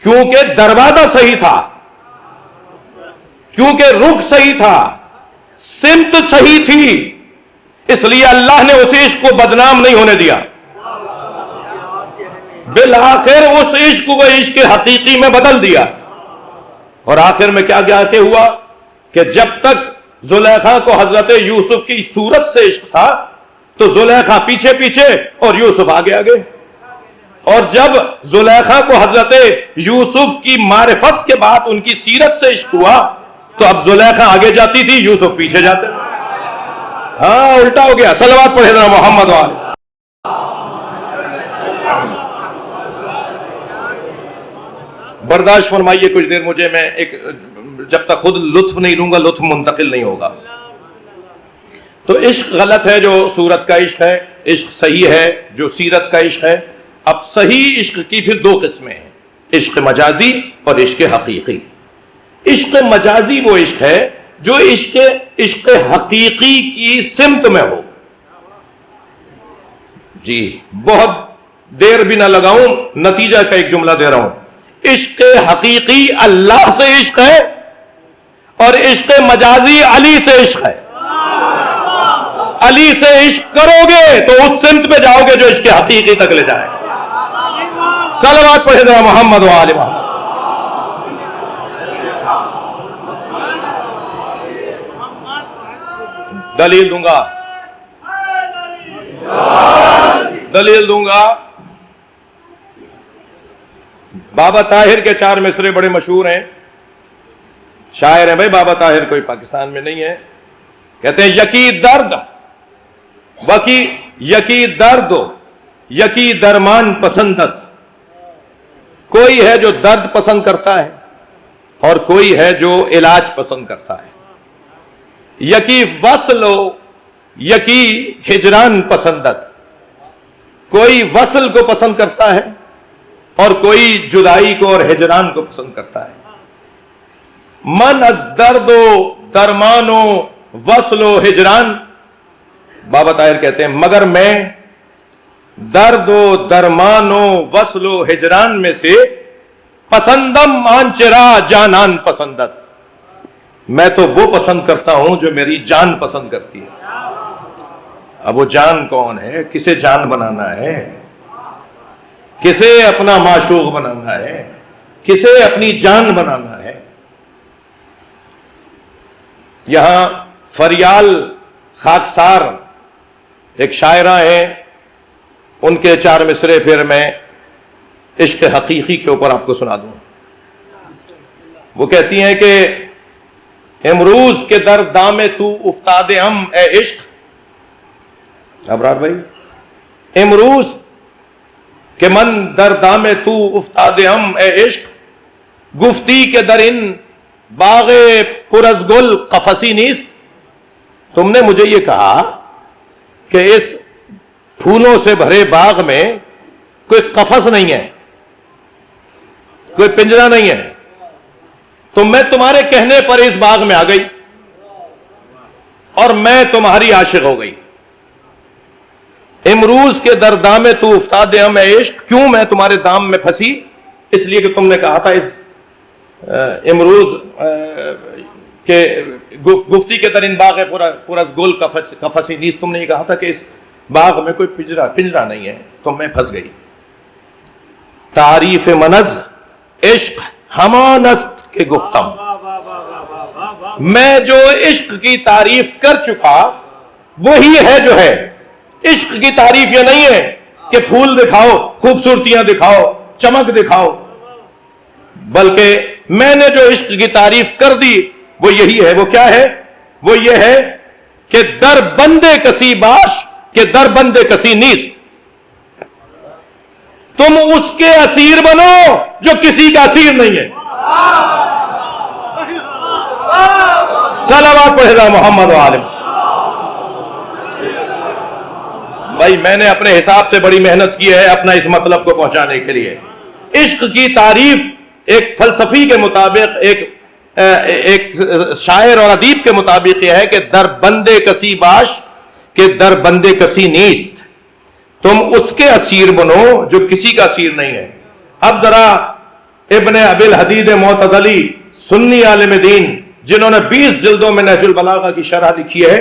کیونکہ دروازہ صحیح تھا, کیونکہ رخ صحیح تھا, سمت صحیح تھی, اس لیے اللہ نے اس عشق کو بدنام نہیں ہونے دیا. بالآخر اس عشق کو عشق حقیقی میں بدل دیا. اور آخر میں کیا کہ ہوا کہ جب تک زلیخا کو حضرت یوسف کی صورت سے عشق تھا تو زلیخا پیچھے پیچھے اور یوسف آگے آگے, اور جب زلیخا کو حضرت یوسف کی معرفت کے بعد ان کی سیرت سے عشق ہوا تو اب زلیخا آگے جاتی تھی, یوسف پیچھے جاتے تھے. ہاں الٹا ہو گیا. صلوات پڑھے ذرا محمد والے. برداشت فرمائیے کچھ دیر مجھے, میں ایک جب تک خود لطف نہیں لوں گا لطف منتقل نہیں ہوگا. تو عشق غلط ہے جو صورت کا عشق ہے, عشق صحیح ہے جو سیرت کا عشق ہے. اب صحیح عشق کی پھر دو قسمیں ہیں, عشق مجازی اور عشق حقیقی. عشق مجازی وہ عشق ہے جو عشق حقیقی کی سمت میں ہو. جی بہت دیر بھی نہ لگاؤں, نتیجہ کا ایک جملہ دے رہا ہوں. عشق حقیقی اللہ سے عشق ہے اور عشق مجازی علی سے عشق ہے. علی سے عشق کرو گے تو اس سمت پہ جاؤ گے جو عشق حقیقی تک لے جائے. صلوات پڑھے ذرا محمد و آل محمد. دلیل دوں گا. بابا طاہر کے 4 مصرے بڑے مشہور ہیں, شاعر ہیں بھائی. بابا طاہر کوئی پاکستان میں نہیں ہے. کہتے ہیں یکی درد یکی درمان پسندت. کوئی ہے جو درد پسند کرتا ہے اور کوئی ہے جو علاج پسند کرتا ہے. یکی وصل و یکی ہجران پسندت. کوئی وصل کو پسند کرتا ہے اور کوئی جدائی کو اور ہجران کو پسند کرتا ہے. من از درد و درمان و وصل و ہجران. بابا طاہر کہتے ہیں مگر میں درد و درمان و وصل و ہجران میں سے پسندم آنچرا جانان پسندت. میں تو وہ پسند کرتا ہوں جو میری جان پسند کرتی ہے. اب وہ جان کون ہے؟ کسے جان بنانا ہے, کسے اپنا معشوق بنانا ہے, کسے اپنی جان بنانا ہے. یہاں فریال خاکسار ایک شاعرہ ہیں, ان کے 4 مصرے پھر میں عشق حقیقی کے اوپر آپ کو سنا دوں. وہ کہتی ہیں کہ امروز کے در دام تو افتاد ہم اے عشق. ابرار بھائی, امروز کہ من در دام تو افتاد ہم اے عشق, گفتی کے در ان باغ پرز گل قفسی نیست. تم نے مجھے یہ کہا کہ اس پھولوں سے بھرے باغ میں کوئی قفس نہیں ہے, کوئی پنجرا نہیں ہے, تو میں تمہارے کہنے پر اس باغ میں آ گئی اور میں تمہاری عاشق ہو گئی. امروز کے در دام تو افتاد ہم اے عشق. کیوں میں تمہارے دام میں پھنسی؟ اس لیے کہ تم نے کہا تھا اس امروز کہ گفتی کے در ان باغ پرز گل قفسی نیست. تم نے یہ کہا تھا کہ اس باغ میں کوئی پنجرا نہیں ہے, تو میں پھنس گئی. تعریف منز عشق ہمانست کے گفتم. میں جو عشق کی تعریف کر چکا وہی ہے جو ہے. عشق کی تعریف یہ نہیں ہے کہ پھول دکھاؤ، خوبصورتیاں دکھاؤ، چمک دکھاؤ، بلکہ میں نے جو عشق کی تعریف کر دی وہ یہی ہے. وہ کیا ہے؟ وہ یہ ہے کہ در بندے کسی باش کہ در بندے کسی نیست. تم اس کے اسیر بنو جو کسی کا اسیر نہیں ہے. صلوات پڑھے محمد و آلہ. بھائی میں نے اپنے حساب سے بڑی محنت کی ہے اپنا اس مطلب کو پہنچانے کے لیے. عشق کی تعریف ایک فلسفی کے مطابق، ایک شاعر اور ادیب کے مطابق یہ ہے کہ در بندے کسی باش کہ در بندے کسی نیست. تم اس کے اسیر بنو جو کسی کا اسیر نہیں ہے. اب ذرا ابن ابی الحدید معتزلی سنی عالم دین جنہوں نے 20 جلدوں میں نہج البلاغہ کی شرح لکھی ہے،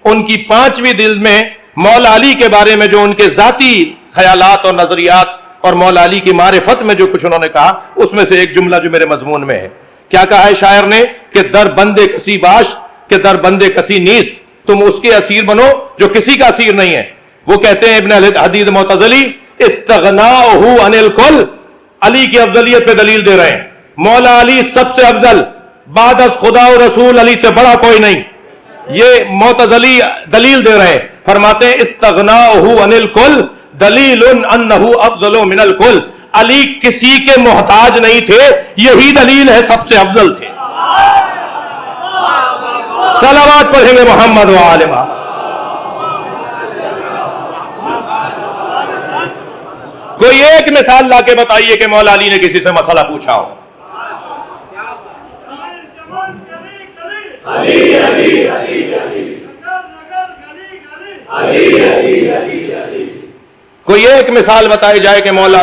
ان کی 5ویں جلد میں مولا علی کے بارے میں جو ان کے ذاتی خیالات اور نظریات اور مولا علی کی معرفت میں جو کچھ انہوں نے کہا، اس میں سے ایک جملہ جو میرے مضمون میں ہے. کیا کہا ہے شاعر نے کہ در بندے کسی باش کہ در بندے کسی نیست. تم اس کے اسیر بنو جو کسی کا اسیر نہیں ہے. وہ کہتے ہیں ابن حدید معتزلی استغناءہ عن الکل، علی کی افضلیت پہ دلیل دے رہے ہیں. مولا علی سب سے افضل، بعد از خدا و رسول علی سے بڑا کوئی نہیں. یہ معتزلی دلیل دے رہے ہیں. فرماتے ہیں استغناءہ عن الکل دلیل انہ افضل من الکل. علی کسی کے محتاج نہیں تھے، یہی دلیل ہے سب سے افضل تھے. صلوات پڑھیں گے محمد و آل محمد. کوئی ایک مثال لا کے بتائیے کہ مولا علی نے کسی سے مسئلہ پوچھا ہو. کوئی ایک مثال بتائی جائے کہ مولا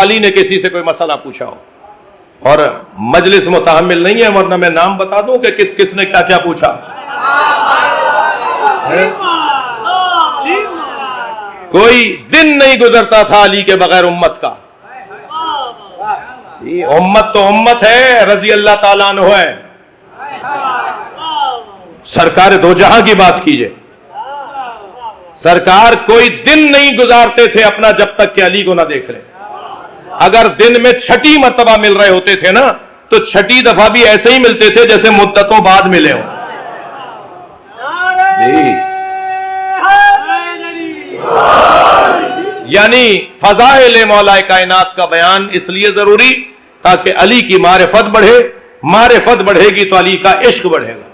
علی نے کسی سے کوئی مسئلہ پوچھا ہو. اور مجلس متحمل نہیں ہے ورنہ میں نام بتا دوں کہ کس کس نے کیا کیا پوچھا. کوئی دن نہیں گزرتا تھا علی کے بغیر امت کا. امت تو امت ہے، رضی اللہ تعالیٰ عنہ ہے. سرکار دو جہاں کی بات کیجئے، سرکار کوئی دن نہیں گزارتے تھے اپنا جب تک کہ علی کو نہ دیکھ لیں. اگر دن میں 6 مرتبہ مل رہے ہوتے تھے نا تو 6 دفعہ بھی ایسے ہی ملتے تھے جیسے مدتوں بعد ملے ہوں. یعنی فضائل مولا کائنات کا بیان اس لیے ضروری تاکہ علی کی معرفت بڑھے. معرفت بڑھے گی تو علی کا عشق بڑھے گا.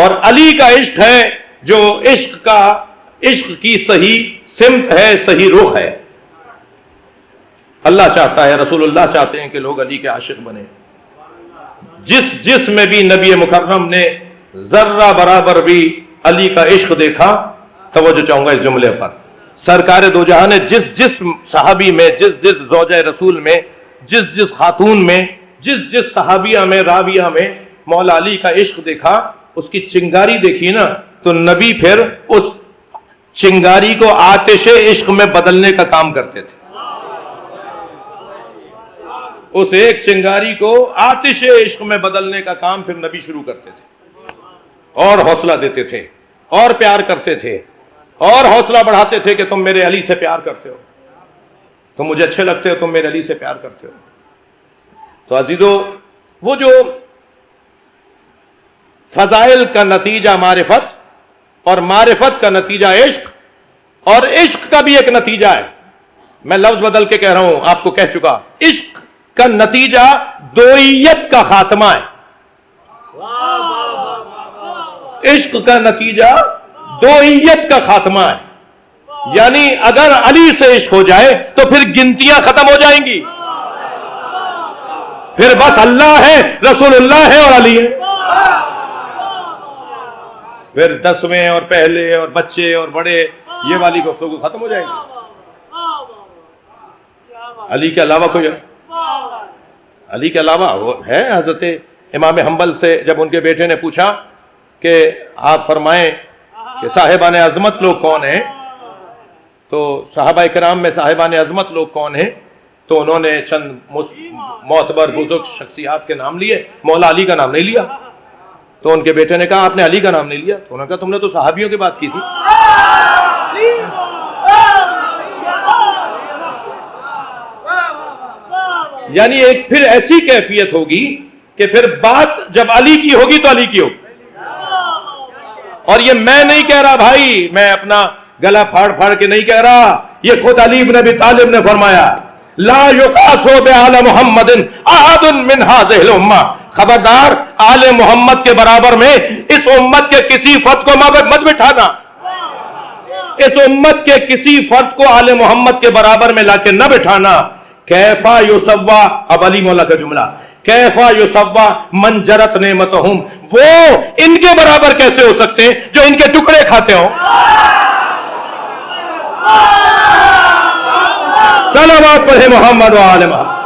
اور علی کا عشق ہے جو عشق کی صحیح سمت ہے، صحیح رخ ہے. اللہ چاہتا ہے، رسول اللہ چاہتے ہیں کہ لوگ علی کے عاشق بنے. جس میں بھی نبی مکرم نے ذرہ برابر بھی علی کا عشق دیکھا، توجہ چاہوں گا اس جملے پر. سرکار دو جہاں نے جس صحابی میں، جس زوجہ رسول میں، جس خاتون میں، جس صحابیہ میں، راویہ میں مولا علی کا عشق دیکھا، اس کی چنگاری دیکھی نا، تو نبی پھر اس چنگاری کو آتش عشق میں بدلنے کا کام کرتے تھے. اس ایک چنگاری کو آتش عشق میں بدلنے کا کام پھر نبی شروع کرتے تھے، اور حوصلہ دیتے تھے، اور پیار کرتے تھے، اور حوصلہ بڑھاتے تھے کہ تم میرے علی سے پیار کرتے ہو، تم مجھے اچھے لگتے ہو، تم میرے علی سے پیار کرتے ہو. تو عزیزو، وہ جو فضائل کا نتیجہ معرفت، اور معرفت کا نتیجہ عشق، اور عشق کا بھی ایک نتیجہ ہے. میں لفظ بدل کے کہہ رہا ہوں، آپ کو کہہ چکا. عشق کا نتیجہ دوئیت کا خاتمہ ہے. عشق کا نتیجہ دوئیت کا خاتمہ ہے. یعنی اگر علی سے عشق ہو جائے تو پھر گنتیاں ختم ہو جائیں گی، پھر بس اللہ ہے، رسول اللہ ہے اور علی ہے. پھر 10ویں اور پہلے اور بچے اور بڑے، یہ والی گفتگو ختم ہو جائے گی. علی کے علاوہ کوئی، علی کے علاوہ وہ ہے. حضرت امام حنبل سے جب ان کے بیٹے نے پوچھا کہ آپ فرمائیں کہ صاحبان عظمت لوگ کون ہیں، تو صحابہ کرام میں صاحبان عظمت لوگ کون ہیں، تو انہوں نے چند معتبر بزرگ شخصیات کے نام لیے، مولا علی کا نام نہیں لیا. تو ان کے بیٹے نے کہا آپ نے علی کا نام نہیں لیا. تو انہوں نے کہا تم نے تو صحابیوں کی بات کی تھی. یعنی ایک پھر ایسی کیفیت ہوگی کہ پھر بات جب علی کی ہوگی تو علی کی ہوگی. اور یہ میں نہیں کہہ رہا بھائی، میں اپنا گلا پھاڑ پھاڑ کے نہیں کہہ رہا، یہ خود علی بن ابی طالب نے فرمایا لا یقاسو بآل محمد احد من هذه الامہ، خبردار آل محمد کے برابر میں اس امت کے کسی فرد کو مت بٹھانا. اس امت کے کسی فرد کو آل محمد کے برابر میں لا کے نہ بٹھانا. کیفا یسوا، اب علی مولا کا جملہ، کیفا یسوا من جرت نعمتہم، وہ ان کے برابر کیسے ہو سکتے ہیں جو ان کے ٹکڑے کھاتے ہوں. صلوات پڑھے محمد و آل محمد.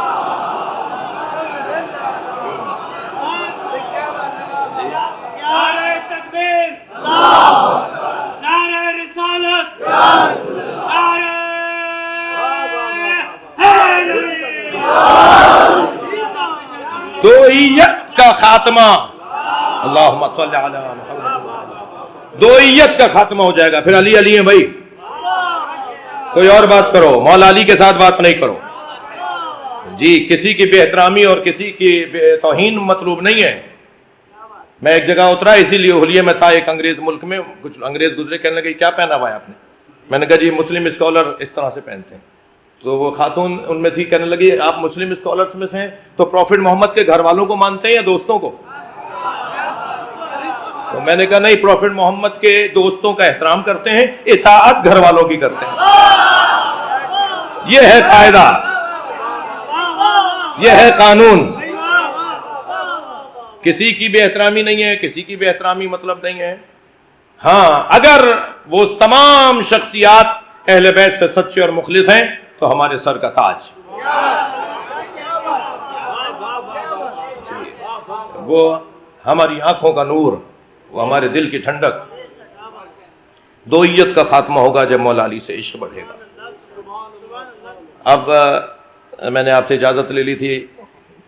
دوئیت کا خاتمہ، اللہم صلی علی محمد، دوئیت کا خاتمہ ہو جائے گا. پھر علی علی ہیں بھائی، کوئی اور بات کرو، مولا علی کے ساتھ بات نہیں کرو جی. کسی کی بے احترامی اور کسی کی توہین مطلوب نہیں ہے. میں ایک جگہ اترا، اسی لیے حلیے میں تھا، ایک انگریز ملک میں کچھ انگریز گزرے، کہنے لگے کیا پہنا ہوا ہے آپ نے؟ میں نے کہا جی مسلم اسکالر اس طرح سے پہنتے ہیں. تو وہ خاتون ان میں تھی، کہنے لگی آپ مسلم اسکالرس میں سے ہیں تو پروفٹ محمد کے گھر والوں کو مانتے ہیں یا دوستوں کو؟ تو میں نے کہا نہیں، پروفٹ محمد کے دوستوں کا احترام کرتے ہیں، اطاعت گھر والوں کی کرتے ہیں. یہ ہے قاعدہ، یہ ہے قانون. کسی کی بے احترامی نہیں ہے، کسی کی بے احترامی مطلب نہیں ہے. ہاں اگر وہ تمام شخصیات اہل بیت سے سچے اور مخلص ہیں تو ہمارے سر کا تاج، وہ ہماری آنکھوں کا نور، وہ ہمارے دل کی ٹھنڈک. دوئیت کا خاتمہ ہوگا جب مولا علی سے عشق بڑھے گا. اب میں نے آپ سے اجازت لے لی تھی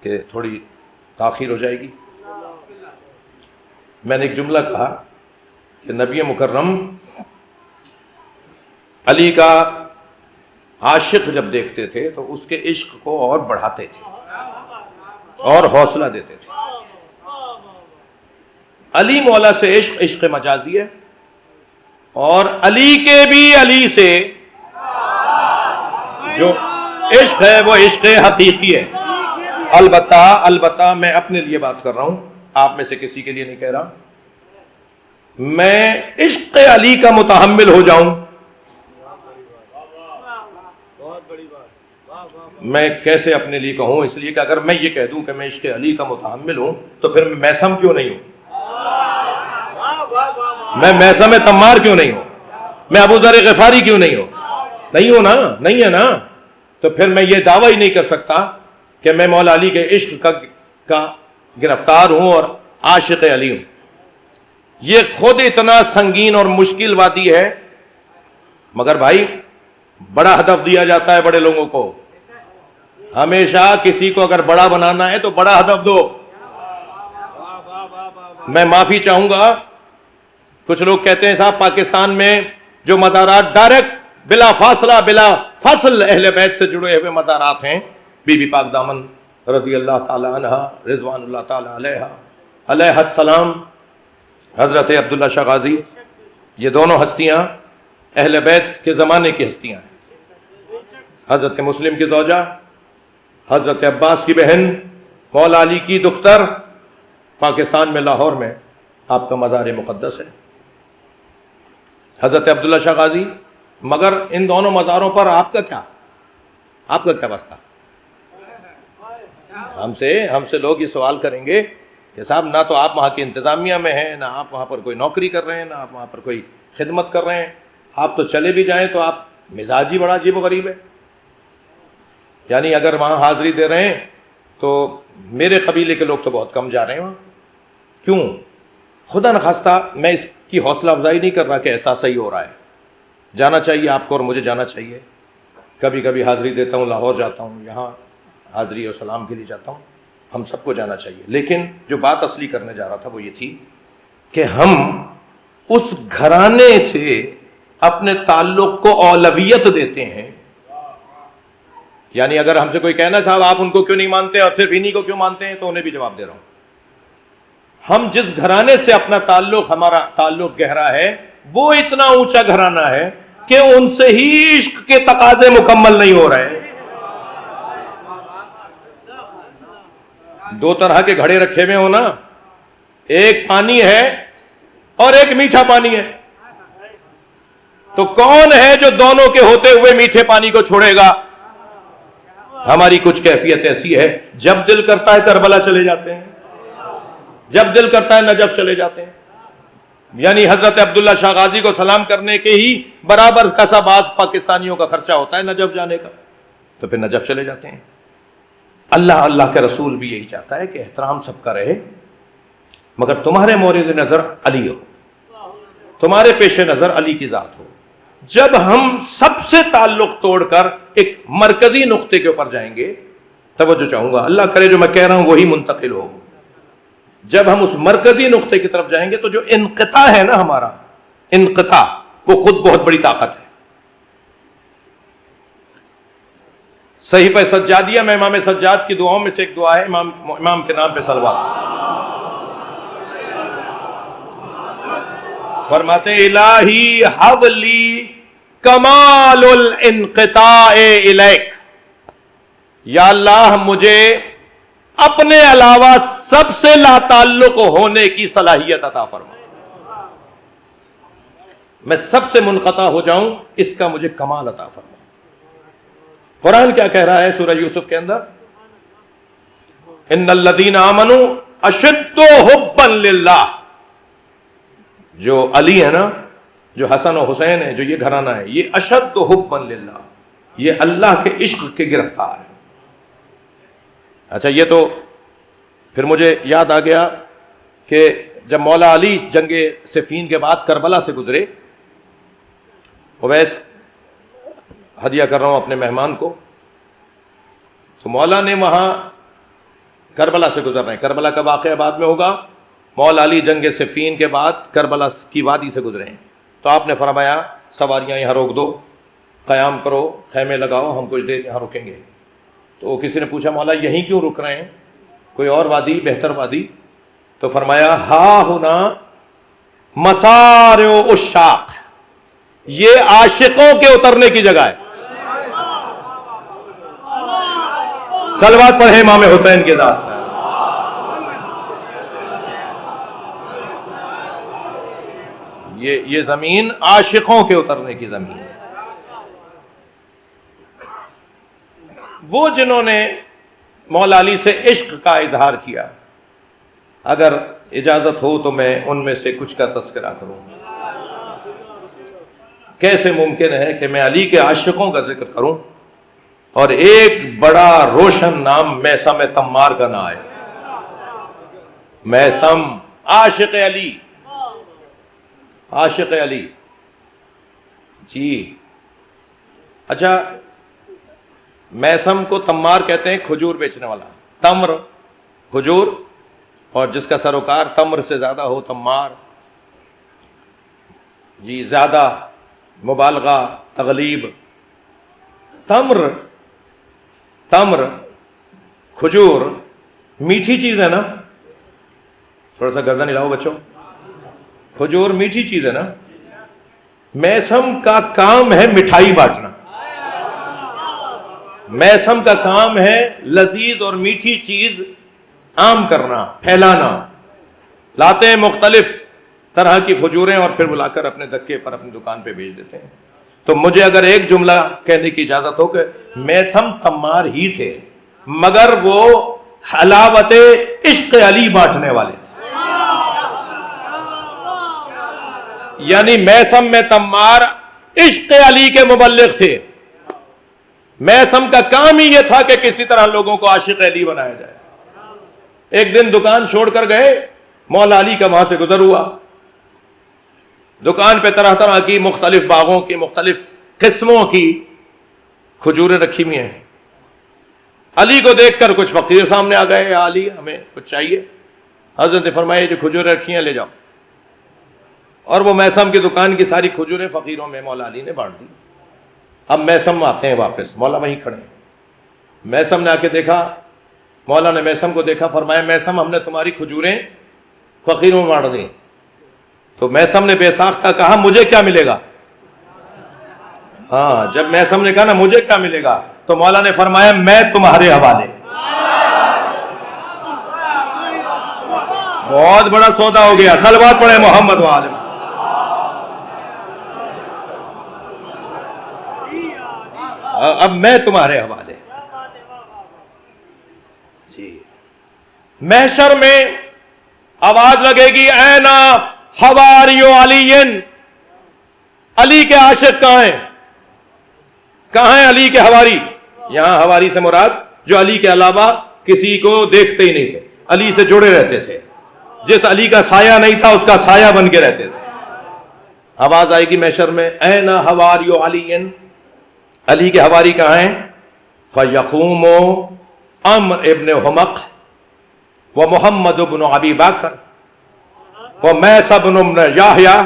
کہ تھوڑی تاخیر ہو جائے گی. میں نے ایک جملہ کہا کہ نبی مکرم علی کا عاشق جب دیکھتے تھے تو اس کے عشق کو اور بڑھاتے تھے اور حوصلہ دیتے تھے. علی مولا سے عشق عشق مجازی ہے، اور علی کے بھی علی سے جو عشق ہے وہ عشق حقیقی ہے. البتہ میں اپنے لیے بات کر رہا ہوں، آپ میں سے کسی کے لیے نہیں کہہ رہا. میں عشق علی کا متحمل ہو جاؤں، میں کیسے اپنے لیے کہوں؟ اس لیے کہ اگر میں یہ کہہ دوں کہ میں عشق علی کا متحمل ہوں تو پھر میں میثم کیوں نہیں ہوں؟ میں میثم تمار کیوں نہیں ہوں؟ میں ابو ذر غفاری کیوں نہیں ہوں؟ نہیں ہوں نا، نہیں ہے نا. تو پھر میں یہ دعویٰ ہی نہیں کر سکتا کہ میں مولا علی کے عشق کا گرفتار ہوں اور عاشق علی ہوں. یہ خود اتنا سنگین اور مشکل وادی ہے، مگر بھائی بڑا ہدف دیا جاتا ہے بڑے لوگوں کو. ہمیشہ کسی کو اگر بڑا بنانا ہے تو بڑا ہدف دو. میں معافی چاہوں گا، کچھ لوگ کہتے ہیں صاحب پاکستان میں جو مزارات ڈائریکٹ بلا فاصلہ بلا فصل اہل بیت سے جڑے ہوئے مزارات ہیں، بی بی پاک دامن رضی اللہ تعالی عنہ، رضوان اللہ تعالی علیہ، علیہ السلام، حضرت عبداللہ شاہ غازی، یہ دونوں ہستیاں اہل بیت کے زمانے کی ہستیاں ہیں. حضرت مسلم کی زوجہ، حضرت عباس کی بہن، مولا علی کی دختر، پاکستان میں لاہور میں آپ کا مزار مقدس ہے حضرت عبداللہ شاہ غازی. مگر ان دونوں مزاروں پر آپ کا کیا واسطہ؟ ہم سے لوگ یہ سوال کریں گے کہ صاحب نہ تو آپ وہاں کی انتظامیہ میں ہیں، نہ آپ وہاں پر کوئی نوکری کر رہے ہیں، نہ آپ وہاں پر کوئی خدمت کر رہے ہیں. آپ تو چلے بھی جائیں تو آپ مزاج ہی بڑا عجیب و غریب ہے. یعنی اگر وہاں حاضری دے رہے ہیں تو میرے قبیلے کے لوگ تو بہت کم جا رہے ہیں وہاں. کیوں؟ خدا نخواستہ میں اس کی حوصلہ افزائی نہیں کر رہا کہ ایسا صحیح ہو رہا ہے. جانا چاہیے آپ کو اور مجھے جانا چاہیے. کبھی کبھی حاضری دیتا ہوں، لاہور جاتا ہوں، یہاں حاضری اور سلام کے لیے جاتا ہوں، ہم سب کو جانا چاہیے. لیکن جو بات اصلی کرنے جا رہا تھا وہ یہ تھی کہ ہم اس گھرانے سے اپنے تعلق کو اولویت دیتے ہیں. یعنی اگر ہم سے کوئی کہنا صاحب آپ ان کو کیوں نہیں مانتے اور صرف انہی کو کیوں مانتے ہیں، تو انہیں بھی جواب دے رہا ہوں. ہم جس گھرانے سے اپنا تعلق، ہمارا تعلق گہرا ہے، وہ اتنا اونچا گھرانہ ہے کہ ان سے ہی عشق کے تقاضے مکمل نہیں ہو رہے. دو طرح کے گھڑے رکھے ہوئے ہو نا، ایک پانی ہے اور ایک میٹھا پانی ہے. تو کون ہے جو دونوں کے ہوتے ہوئے میٹھے پانی کو چھوڑے گا؟ ہماری کچھ کیفیت ایسی ہے، جب دل کرتا ہے کربلا چلے جاتے ہیں، جب دل کرتا ہے نجف چلے جاتے ہیں. یعنی حضرت عبداللہ شاہ غازی کو سلام کرنے کے ہی برابر کا سا بعض پاکستانیوں کا خرچہ ہوتا ہے نجف جانے کا، تو پھر نجف چلے جاتے ہیں. اللہ کے رسول بھی یہی چاہتا ہے کہ احترام سب کا رہے، مگر تمہارے مورد نظر علی ہو، تمہارے پیش نظر علی کی ذات ہو. جب ہم سب سے تعلق توڑ کر ایک مرکزی نقطے کے اوپر جائیں گے، توجہ چاہوں گا، اللہ کرے جو میں کہہ رہا ہوں وہی منتقل ہو. جب ہم اس مرکزی نقطے کی طرف جائیں گے تو جو انقطاع ہے نا ہمارا، انقطاع وہ خود بہت بڑی طاقت ہے. صحیفہ سجادیہ میں امام سجاد کی دعاؤں میں سے ایک دعا ہے، امام کے نام پہ صلوات. فرماتے الہی حب لی کمال الانقطاع الیک، یا اللہ مجھے اپنے علاوہ سب سے لا تعلق ہونے کی صلاحیت عطا فرما. میں سب سے منقطع ہو جاؤں، اس کا مجھے کمال عطا فرما. قرآن کیا کہہ رہا ہے سورہ یوسف کے اندر؟ ان الذین آمنوا اشد حبا للہ. جو علی ہے نا، جو حسن و حسین ہے، جو یہ گھرانہ ہے، یہ اشد حبا للہ، یہ اللہ کے عشق کے گرفتار ہے. اچھا، یہ تو پھر مجھے یاد آ گیا کہ جب مولا علی جنگ صفین کے بعد کربلا سے گزرے، اویس ہدیہ کر رہا ہوں اپنے مہمان کو، تو مولا نے وہاں کربلا سے گزر رہے ہیں. کربلا کا واقعہ بعد میں ہوگا. مولا علی جنگ صفین کے بعد کربلا کی وادی سے گزرے ہیں. تو آپ نے فرمایا سواریاں یہاں روک دو، قیام کرو، خیمے لگاؤ، ہم کچھ دیر یہاں رکیں گے. تو کسی نے پوچھا مولا یہیں کیوں رک رہے ہیں، کوئی اور وادی، بہتر وادی؟ تو فرمایا ہا ہونا مسارع الشاق، یہ عاشقوں کے اترنے کی جگہ ہے. صلوات پڑھیں امام حسین کے ذات. یہ زمین عاشقوں کے اترنے کی زمین ہے. وہ جنہوں نے مولا علی سے عشق کا اظہار کیا، اگر اجازت ہو تو میں ان میں سے کچھ کا تذکرہ کروں. کیسے ممکن ہے کہ میں علی کے عاشقوں کا ذکر کروں اور ایک بڑا روشن نام میثم تمار کا نہ آئے؟ میثم عاشق علی، عاشق علی جی. اچھا، میثم کو تمار کہتے ہیں، کھجور بیچنے والا. تمر کھجور، اور جس کا سروکار تمر سے زیادہ ہو تمار جی، زیادہ مبالغہ، تغلیب. تمر کھجور میٹھی چیز ہے نا، تھوڑا سا گردن ہلاؤ بچوں. کھجور میٹھی چیز ہے نا. میثم کا کام ہے مٹھائی بانٹنا، میثم کا کام ہے لذیذ اور میٹھی چیز عام کرنا، پھیلانا. لاتے ہیں مختلف طرح کی کھجوریں اور پھر بلا کر اپنے دکے پر اپنی دکان پہ بھیج دیتے ہیں. تو مجھے اگر ایک جملہ کہنے کی اجازت ہو کہ میثم تمار ہی تھے، مگر وہ حلاوت عشق علی بانٹنے والے تھے. یعنی میثم میں تمار عشق علی کے مبلغ تھے. میثم کا کام ہی یہ تھا کہ کسی طرح لوگوں کو عاشق علی بنایا جائے. ایک دن دکان چھوڑ کر گئے، مولا علی کا وہاں سے گزر ہوا. دکان پہ طرح طرح کی مختلف باغوں کی، مختلف قسموں کی کھجوریں رکھی ہوئی ہیں. علی کو دیکھ کر کچھ فقیر سامنے آ گئے, یا علی ہمیں کچھ چاہیے. حضرت نے فرمایا جو کھجوریں رکھی ہیں لے جاؤ. اور وہ میثم کی دکان کی ساری کھجوریں فقیروں میں مولا علی نے بانٹ دی. اب میثم آتے ہیں واپس, مولا وہیں کھڑے ہیں. میثم نے آ کے دیکھا, مولا نے میثم کو دیکھا, فرمایا میثم ہم نے تمہاری کھجوریں فقیروں میں بانٹ دی. تو میثم نے بے ساختہ کہا مجھے کیا ملے گا. ہاں, جب میثم نے کہا نا مجھے کیا ملے گا, تو مولا نے فرمایا میں تمہارے حوالے. بہت بڑا سودا ہو گیا. صلوات پڑھے محمد وعلم. اب میں تمہارے حوالے. جی, محشر میں آواز لگے گی اینا حواریو علی, علی کے عاشق کہاں ہیں, کہاں ہیں علی کے حواری. یہاں حواری سے مراد جو علی کے علاوہ کسی کو دیکھتے ہی نہیں تھے, علی سے جڑے رہتے تھے, جس علی کا سایہ نہیں تھا اس کا سایہ بن کے رہتے تھے. آواز آئے گی محشر میں اینا حواریو علی, علی کے حواری کہاں ہیں. فیقوم عمرو ابن حمق و محمد ابن ابی بکر و میثم بن یحییٰ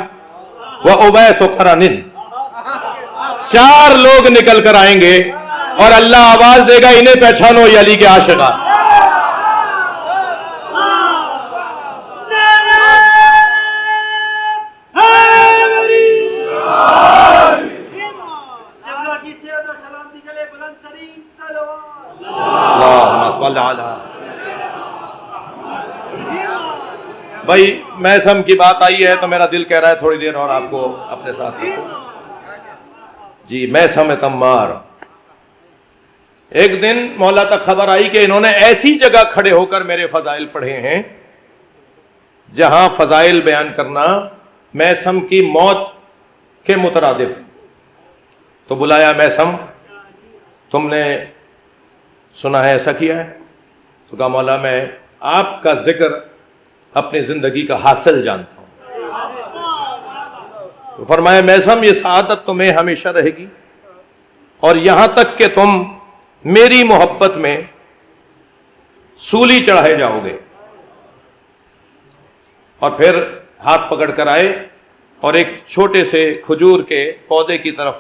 و اویس قرن, 4 لوگ نکل کر آئیں گے اور اللہ آواز دے گا انہیں پہچانو یہ علی کے عاشقاں. بھائی میثم کی بات آئی ہے تو میرا دل کہہ رہا ہے تھوڑی دیر اور آپ کو اپنے ساتھ رکھو. جی, میثم تمار. ایک دن مولا تک خبر آئی کہ انہوں نے ایسی جگہ کھڑے ہو کر میرے فضائل پڑھے ہیں جہاں فضائل بیان کرنا میثم کی موت کے مترادف ہے. تو بلایا, میثم تم نے سنا ہے ایسا کیا ہے. تو کہا مولا میں آپ کا ذکر اپنی زندگی کا حاصل جانتا ہوں. تو فرمایا میثم یہ سعادت تمہیں ہمیشہ رہے گی, اور یہاں تک کہ تم میری محبت میں سولی چڑھائے جاؤ گے. اور پھر ہاتھ پکڑ کر آئے اور ایک چھوٹے سے کھجور کے پودے کی طرف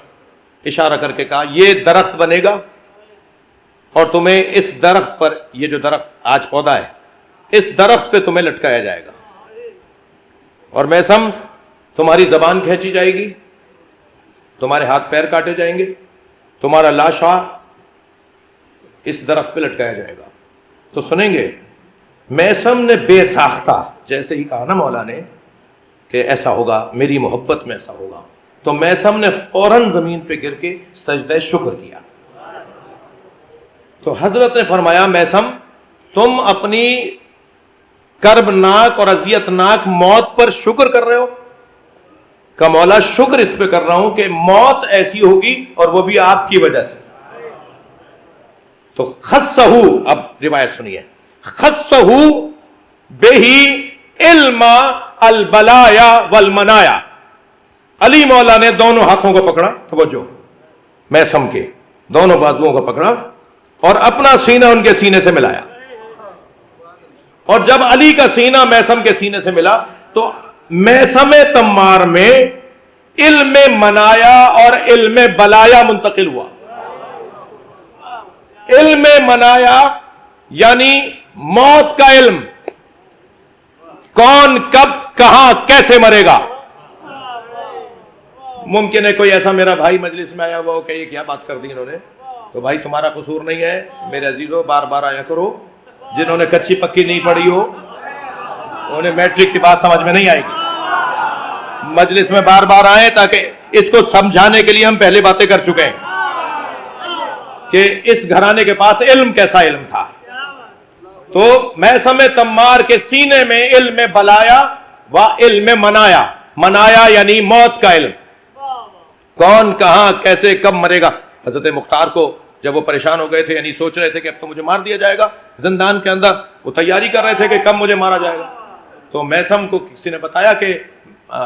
اشارہ کر کے کہا یہ درخت بنے گا اور تمہیں اس درخت پر, یہ جو درخت آج پودا ہے اس درخت پہ تمہیں لٹکایا جائے گا, اور میثم تمہاری زبان کھینچی جائے گی, تمہارے ہاتھ پیر کاٹے جائیں گے, تمہارا لاشا اس درخت پہ لٹکایا جائے گا. تو سنیں گے میثم نے بے ساختہ جیسے ہی کہا نا مولا نے کہ ایسا ہوگا, میری محبت میں ایسا ہوگا, تو میثم نے فوراً زمین پہ گر کے سجدہ شکر کیا. تو حضرت نے فرمایا میثم تم اپنی کربناک اور اذیتناک موت پر شکر کر رہے ہو. کہ مولا شکر اس پہ کر رہا ہوں کہ موت ایسی ہوگی اور وہ بھی آپ کی وجہ سے. تو خصہ, اب روایت سنیے, خصہ بہی علم البلایا والمنایا. علی مولا نے دونوں ہاتھوں کو پکڑا, توجہ, میثم کے دونوں بازوؤں کو پکڑا اور اپنا سینہ ان کے سینے سے ملایا. اور جب علی کا سینہ میثم کے سینے سے ملا تو میثم تمار میں علم منایا اور علم بلایا منتقل ہوا. علم منایا یعنی موت کا علم, کون کب کہاں کیسے مرے گا. ممکن ہے کوئی ایسا میرا بھائی مجلس میں آیا ہوا ہو کہ یہ کیا بات کر دی انہوں نے, تو بھائی تمہارا قصور نہیں ہے میرے عزیزو, بار بار آیا کرو. جنہوں نے کچی پکی نہیں پڑھی ہو انہیں میٹرک کی بات سمجھ میں نہیں آئے گی. مجلس میں بار بار آئیں تاکہ اس کو سمجھانے کے لیے ہم پہلے باتیں کر چکے ہیں کہ اس گھرانے کے پاس علم کیسا علم تھا. تو میثم تمار کے سینے میں علم بلایا و علم منایا, منایا یعنی موت کا علم, کون کہاں کیسے کب مرے گا. حضرت مختار کو جب وہ پریشان ہو گئے تھے, یعنی سوچ رہے تھے کہ اب تو مجھے مار دیا جائے گا زندان کے اندر, وہ تیاری کر رہے تھے کہ کب مجھے مارا جائے گا. تو میثم کو کسی نے بتایا کہ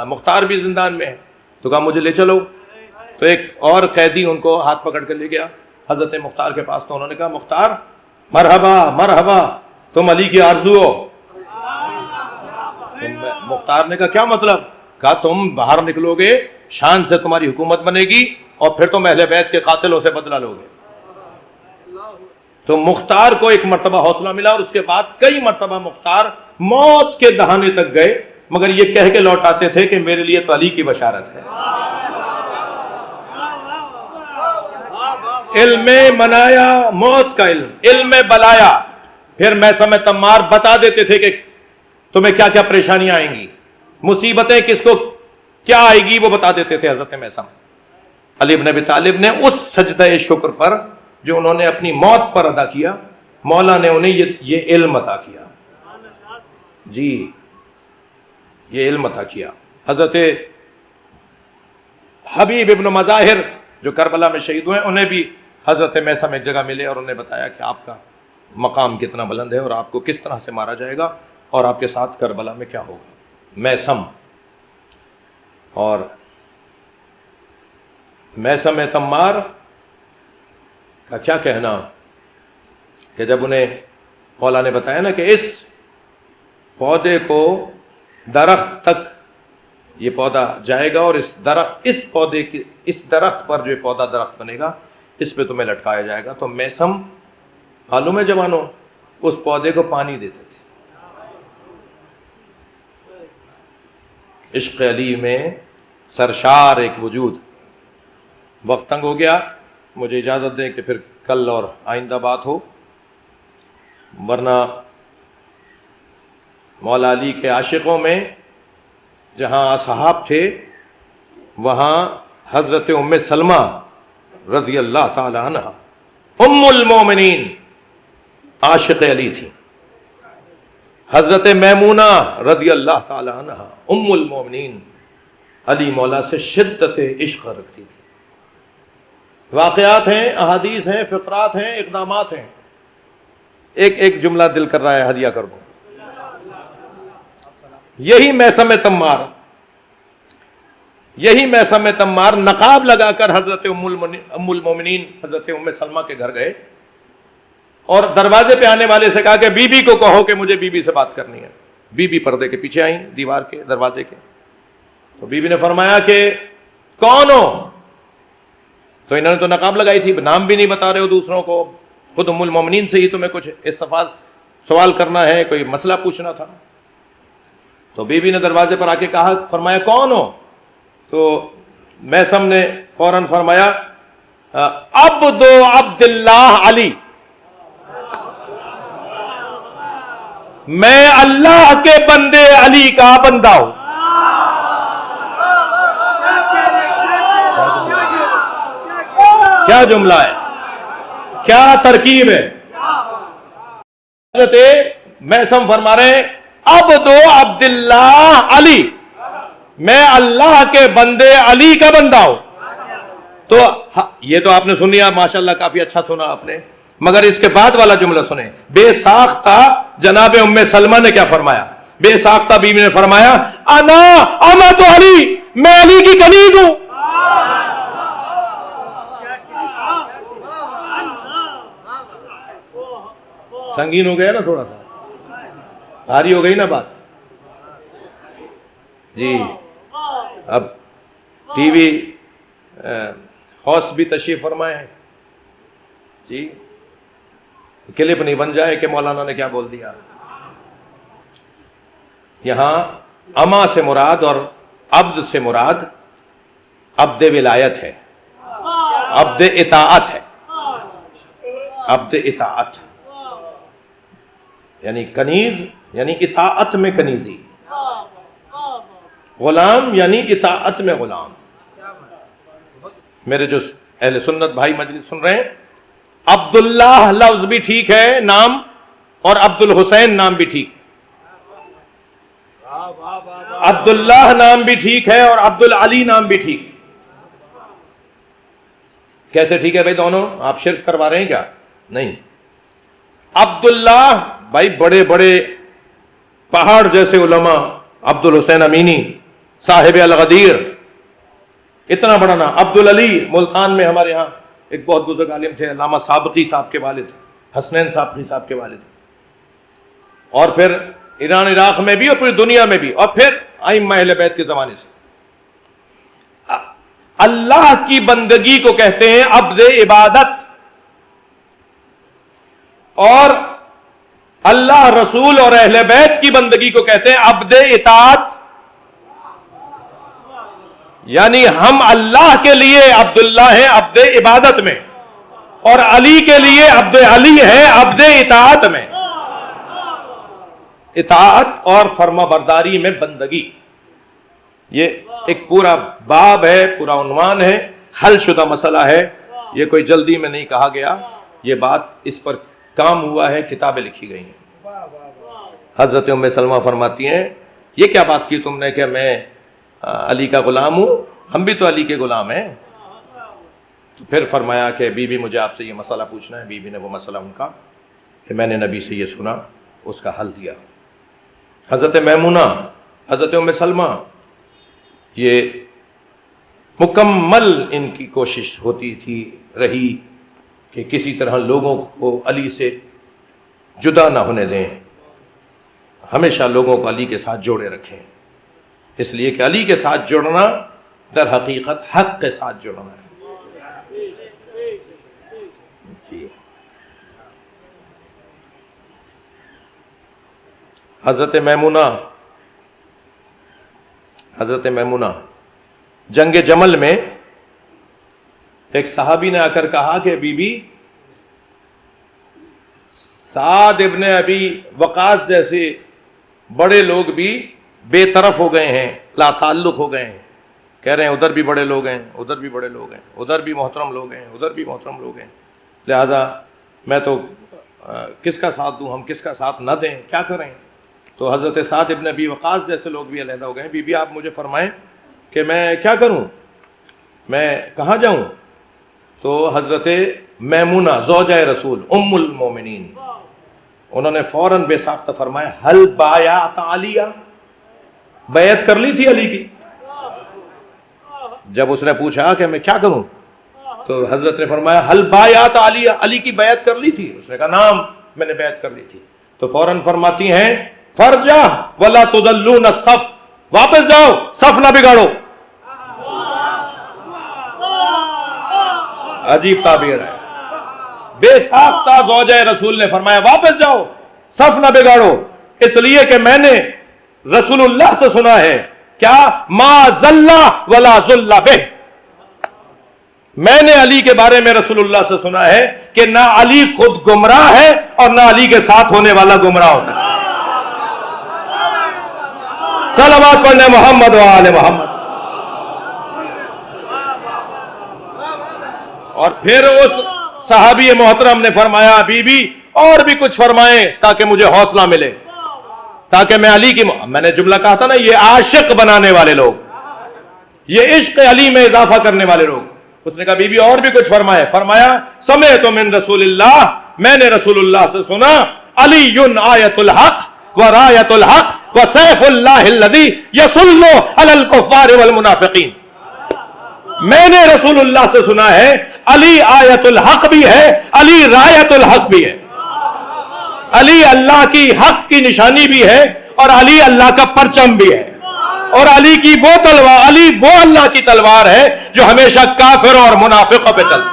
مختار بھی زندان میں ہے, تو کہا مجھے لے چلو. تو ایک اور قیدی ان کو ہاتھ پکڑ کر لے گیا حضرت مختار کے پاس، تو انہوں نے کہا مختار مرحبا مرحبا، تم علی کی آرزو ہو۔ مختار نے کہا کیا مطلب؟ کہا تم باہر نکلو گے، شان سے تمہاری حکومت بنے گی، اور پھر تم اہل بیت کے قاتلوں سے بدلہ لو گے۔ تو مختار کو ایک مرتبہ حوصلہ ملا، اور اس کے بعد کئی مرتبہ مختار موت کے دہانے تک گئے، مگر یہ کہہ کے لوٹ آتے تھے کہ میرے لیے تو علی کی بشارت ہے۔ علم منایا، موت کا علم، علم بلایا۔ پھر میثم تمار بتا دیتے تھے کہ تمہیں کیا کیا پریشانیاں آئیں گی، مصیبتیں کس کو کیا آئے گی، وہ بتا دیتے تھے حضرت میثم۔ علی بن ابی طالب نے اس سجدہ شکر پر جو انہوں نے اپنی موت پر ادا کیا، مولا نے انہیں یہ علم عطا کیا، جی یہ علم عطا کیا۔ حضرت حبیب ابن مظاہر جو کربلا میں شہید ہوئے، انہیں بھی حضرت میثم ایک جگہ ملے اور انہیں بتایا کہ آپ کا مقام کتنا بلند ہے اور آپ کو کس طرح سے مارا جائے گا اور آپ کے ساتھ کربلا میں کیا ہوگا۔ میثم اور میثم تمار کا کیا کہنا کہ جب انہیں مولا نے بتایا نا کہ اس پودے کو درخت تک یہ پودا جائے گا، اور اس پودے کی اس درخت پر جو یہ پودا درخت بنے گا اس پہ تمہیں لٹکایا جائے گا، تو میثم معلوم ہے جوانوں اس پودے کو پانی دیتے تھے۔ عشق علی میں سرشار ایک وجود۔ وقت تنگ ہو گیا، مجھے اجازت دیں کہ پھر کل اور آئندہ بات ہو، ورنہ مولا علی کے عاشقوں میں جہاں اصحاب تھے وہاں حضرت ام سلمہ رضی اللہ تعالی عنہ ام المومنین عاشق علی تھی، حضرت میمونہ رضی اللہ تعالی عنہ ام المومنین علی مولا سے شدت عشق رکھتی تھی۔ واقعات ہیں، احادیث ہیں، فقرات ہیں، اقدامات ہیں، ایک جملہ دل کر رہا ہے ہدیہ کر دوں۔ یہی میثم تمار نقاب لگا کر حضرت ام المومنین حضرت ام سلمہ کے گھر گئے اور دروازے پہ آنے والے سے کہا کہ بی بی کو کہو کہ مجھے بی بی سے بات کرنی ہے۔ بی بی پردے کے پیچھے آئیں، دیوار کے دروازے کے، تو بی بی نے فرمایا کہ کون ہو؟ تو انہوں نے تو نقاب لگائی تھی، نام بھی نہیں بتا رہے ہو دوسروں کو، خود ام المومنین سے ہی تمہیں کچھ سوال کرنا ہے، کوئی مسئلہ پوچھنا تھا۔ تو بی بی نے دروازے پر آ کے کہا، فرمایا کون ہو؟ تو میثم نے فوراً فرمایا عبد اللہ علی، میں اللہ کے بندے علی کا بندہ ہوں۔ کیا جملہ ہے، کیا ترکیب ہے۔ حضرت میثم فرما رہے ہیں عبد عبداللہ علی، میں اللہ کے بندے علی کا بندہ ہوں۔ تو یہ تو آپ نے سن لیا، ماشاءاللہ کافی اچھا سنا آپ نے، مگر اس کے بعد والا جملہ سنیں۔ بے ساختہ جناب ام سلمہ نے کیا فرمایا؟ بے ساختہ بیوی نے فرمایا انا امت علی، میں علی کی کنیز ہوں۔ سنگین ہو گیا نا، تھوڑا سا بھاری ہو گئی نا بات جی۔ اب ٹی وی ہوسٹ بھی تشریف فرمائے ہیں جی، کلپ نہیں بن جائے کہ مولانا نے کیا بول دیا۔ یہاں اما سے مراد اور عبد سے مراد عبد ولایت ہے، عبد اطاعت ہے، عبد اطاعت یعنی کنیز، یعنی اطاعت میں کنیزی، غلام یعنی اطاعت میں غلام۔ میرے جو اہل سنت بھائی مجلس سن رہے ہیں، عبداللہ لفظ بھی ٹھیک ہے نام، اور عبد الحسین نام بھی ٹھیک ہے، عبداللہ نام بھی ٹھیک ہے اور عبد العلی نام بھی ٹھیک ہے۔ کیسے ٹھیک ہے بھائی دونوں؟ آپ شرک کروا رہے ہیں کیا؟ نہیں، عبداللہ بھائی بڑے بڑے پہاڑ جیسے علماء، عبد الحسین امینی صاحب الغدیر، اتنا بڑا نام۔ عبد العلی ملتان میں ہمارے ہاں ایک بہت بزرگ عالم تھے علامہ سابقی صاحب کے والد، حسنین سابقی صاحب کے والد، اور پھر ایران عراق میں بھی اور پوری دنیا میں بھی، اور پھر ائمہ اہل بیت کے زمانے سے اللہ کی بندگی کو کہتے ہیں عبد عبادت، اور اللہ رسول اور اہل بیت کی بندگی کو کہتے ہیں عبد اطاعت. یعنی ہم اللہ کے لیے عبداللہ ہیں عبد عبادت میں، اور علی کے لیے عبد علی ہے عبد اطاعت میں. اطاعت اور فرما برداری میں بندگی، یہ ایک پورا باب ہے، پورا عنوان ہے، حل شدہ مسئلہ ہے. یہ کوئی جلدی میں نہیں کہا گیا، یہ بات اس پر کام ہوا ہے، کتابیں لکھی گئی ہیں. حضرت ام سلمہ فرماتی ہیں یہ کیا بات کی تم نے کہ میں علی کا غلام ہوں، ہم بھی تو علی کے غلام ہیں. تو پھر فرمایا کہ بی بی مجھے آپ سے یہ مسئلہ پوچھنا ہے. بی بی نے وہ مسئلہ ان کا کہ میں نے نبی سے یہ سنا، اس کا حل دیا. حضرت میمونہ، حضرت ام سلمہ، یہ مکمل ان کی کوشش ہوتی تھی رہی کہ کسی طرح لوگوں کو علی سے جدا نہ ہونے دیں، ہمیشہ لوگوں کو علی کے ساتھ جوڑے رکھیں، اس لیے کہ علی کے ساتھ جڑنا در حقیقت حق کے ساتھ جڑنا ہے. حضرت میمونہ جنگ جمل میں ایک صحابی نے آ کر کہا کہ بی بی سعد ابن ابی وقاص جیسے بڑے لوگ بھی بے طرف ہو گئے ہیں، لا تعلق ہو گئے ہیں. کہہ رہے ہیں ادھر بھی بڑے لوگ ہیں، ادھر بھی بڑے لوگ ہیں، ادھر بھی محترم لوگ ہیں، ادھر بھی محترم لوگ ہیں، لہذا میں تو کس کا ساتھ دوں، ہم کس کا ساتھ نہ دیں، کیا کریں. تو حضرت سعد ابن ابی وقاص جیسے لوگ بھی علیحدہ ہو گئے ہیں. بی بی آپ مجھے فرمائیں کہ میں کیا کروں، میں کہاں جاؤں. تو حضرت میمونہ زوجہ رسول ام المومنین، انہوں نے فوراً بے ساختہ فرمایا حل بایعت علیہ، بیعت کر لی تھی علی کی. جب اس نے پوچھا کہ میں کیا کروں تو حضرت نے فرمایا حل بایعت علیہ، علی کی بیعت کر لی تھی. اس نے کہا نعم میں نے بیعت کر لی تھی. تو فوراً فرماتی ہیں فرجع ولا تضلون الصف، واپس جاؤ صف نہ بگاڑو. عجیب تعبیر ہے. بے ساختہ زوجہ رسول نے فرمایا واپس جاؤ صف نہ بگاڑو، اس لیے کہ میں نے رسول اللہ سے سنا ہے کیا ما ذلہ ولا ذل بہ، میں نے علی کے بارے میں رسول اللہ سے سنا ہے کہ نہ علی خود گمراہ ہے اور نہ علی کے ساتھ ہونے والا گمراہ ہو سکتا. صلوات پڑھنے محمد و آل محمد. اور پھر اس صحابی محترم نے فرمایا بی بی اور بھی کچھ فرمائیں تاکہ مجھے حوصلہ ملے، تاکہ میں علی کی، میں نے جملہ کہا تھا نا یہ عاشق بنانے والے لوگ، یہ عشق علی میں اضافہ کرنے والے لوگ. اس نے کہا بی بی اور بھی کچھ فرمائے. فرمایا سمعت من رسول اللہ، میں نے رسول اللہ سے سنا علی آیت الحق و رایت الحق و سیف اللہ الذی یصل علی الکفار والمنافقین. میں نے رسول اللہ سے سنا ہے علی آیت الحق بھی ہے، علی رایت الحق بھی ہے، علی اللہ کی حق کی نشانی بھی ہے اور علی اللہ کا پرچم بھی ہے، اور علی کی وہ تلوار، علی وہ اللہ کی تلوار ہے جو ہمیشہ کافروں اور منافقوں پہ چلتی.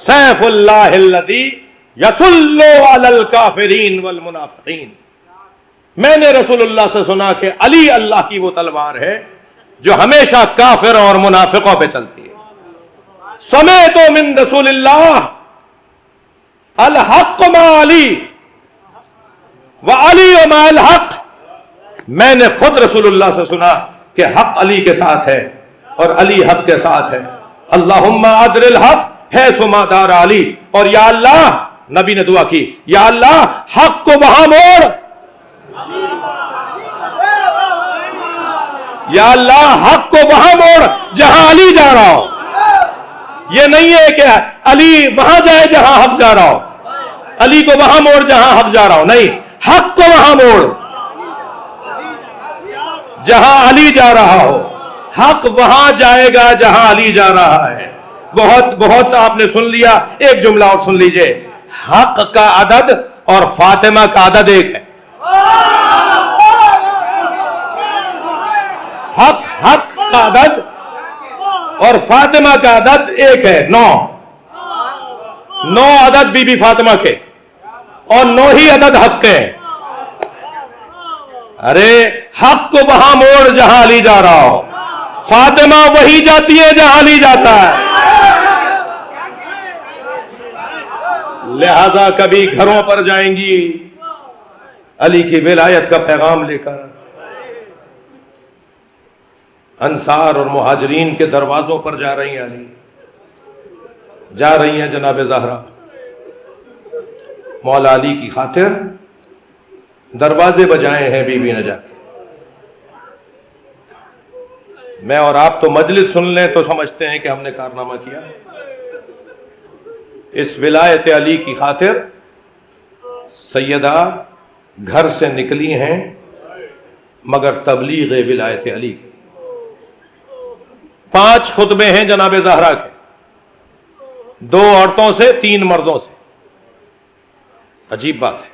سیف اللہ الذی یصل علی الکافرین والمنافقین. میں نے رسول اللہ سے سنا کہ علی اللہ کی وہ تلوار ہے جو ہمیشہ کافروں اور منافقوں پہ چلتی ہے. سمعت من رسول اللہ الحق مع علی وعلی مع الحق. میں نے خود رسول اللہ سے سنا کہ حق علی کے ساتھ ہے اور علی حق کے ساتھ ہے. اللہم ادر الحق حیث ما دار علی. اور یا اللہ، نبی نے دعا کی، یا اللہ حق کو وہاں موڑ، یا اللہ حق کو وہاں موڑ جہاں علی جا رہا ہو. یہ نہیں ہے کہ علی وہاں جائے جہاں حق جا رہا ہو، علی کو وہاں موڑ جہاں حق جا رہا ہو، نہیں، حق کو وہاں موڑ جہاں علی جا رہا ہو، حق وہاں جائے گا جہاں علی جا رہا ہے۔ بہت بہت آپ نے سن لیا، ایک جملہ اور سن لیجئے، حق کا عدد اور فاطمہ کا عدد ایک ہے۔ حق کا عدد اور فاطمہ کا عدد ایک ہے، 9 عدد بی بی فاطمہ کے اور 9 ہی عدد حق کے ہیں۔ ارے حق کو وہاں موڑ جہاں علی جا رہا ہو، فاطمہ وہی جاتی ہے جہاں علی جاتا ہے۔ لہذا کبھی گھروں پر جائیں گی علی کی ولایت کا پیغام لے کر، انصار اور مہاجرین کے دروازوں پر جا رہی ہیں علی، جا رہی ہیں جناب زہرا، مولا علی کی خاطر دروازے بجائے ہیں بی بی نے جا کے۔ میں اور آپ تو مجلس سن لیں تو سمجھتے ہیں کہ ہم نے کارنامہ کیا۔ اس ولایت علی کی خاطر سیدہ گھر سے نکلی ہیں، مگر تبلیغ ولایت علی کی 5 خطبے ہیں جناب زہرا کے، 2 عورتوں سے 3 مردوں سے۔ عجیب بات ہے،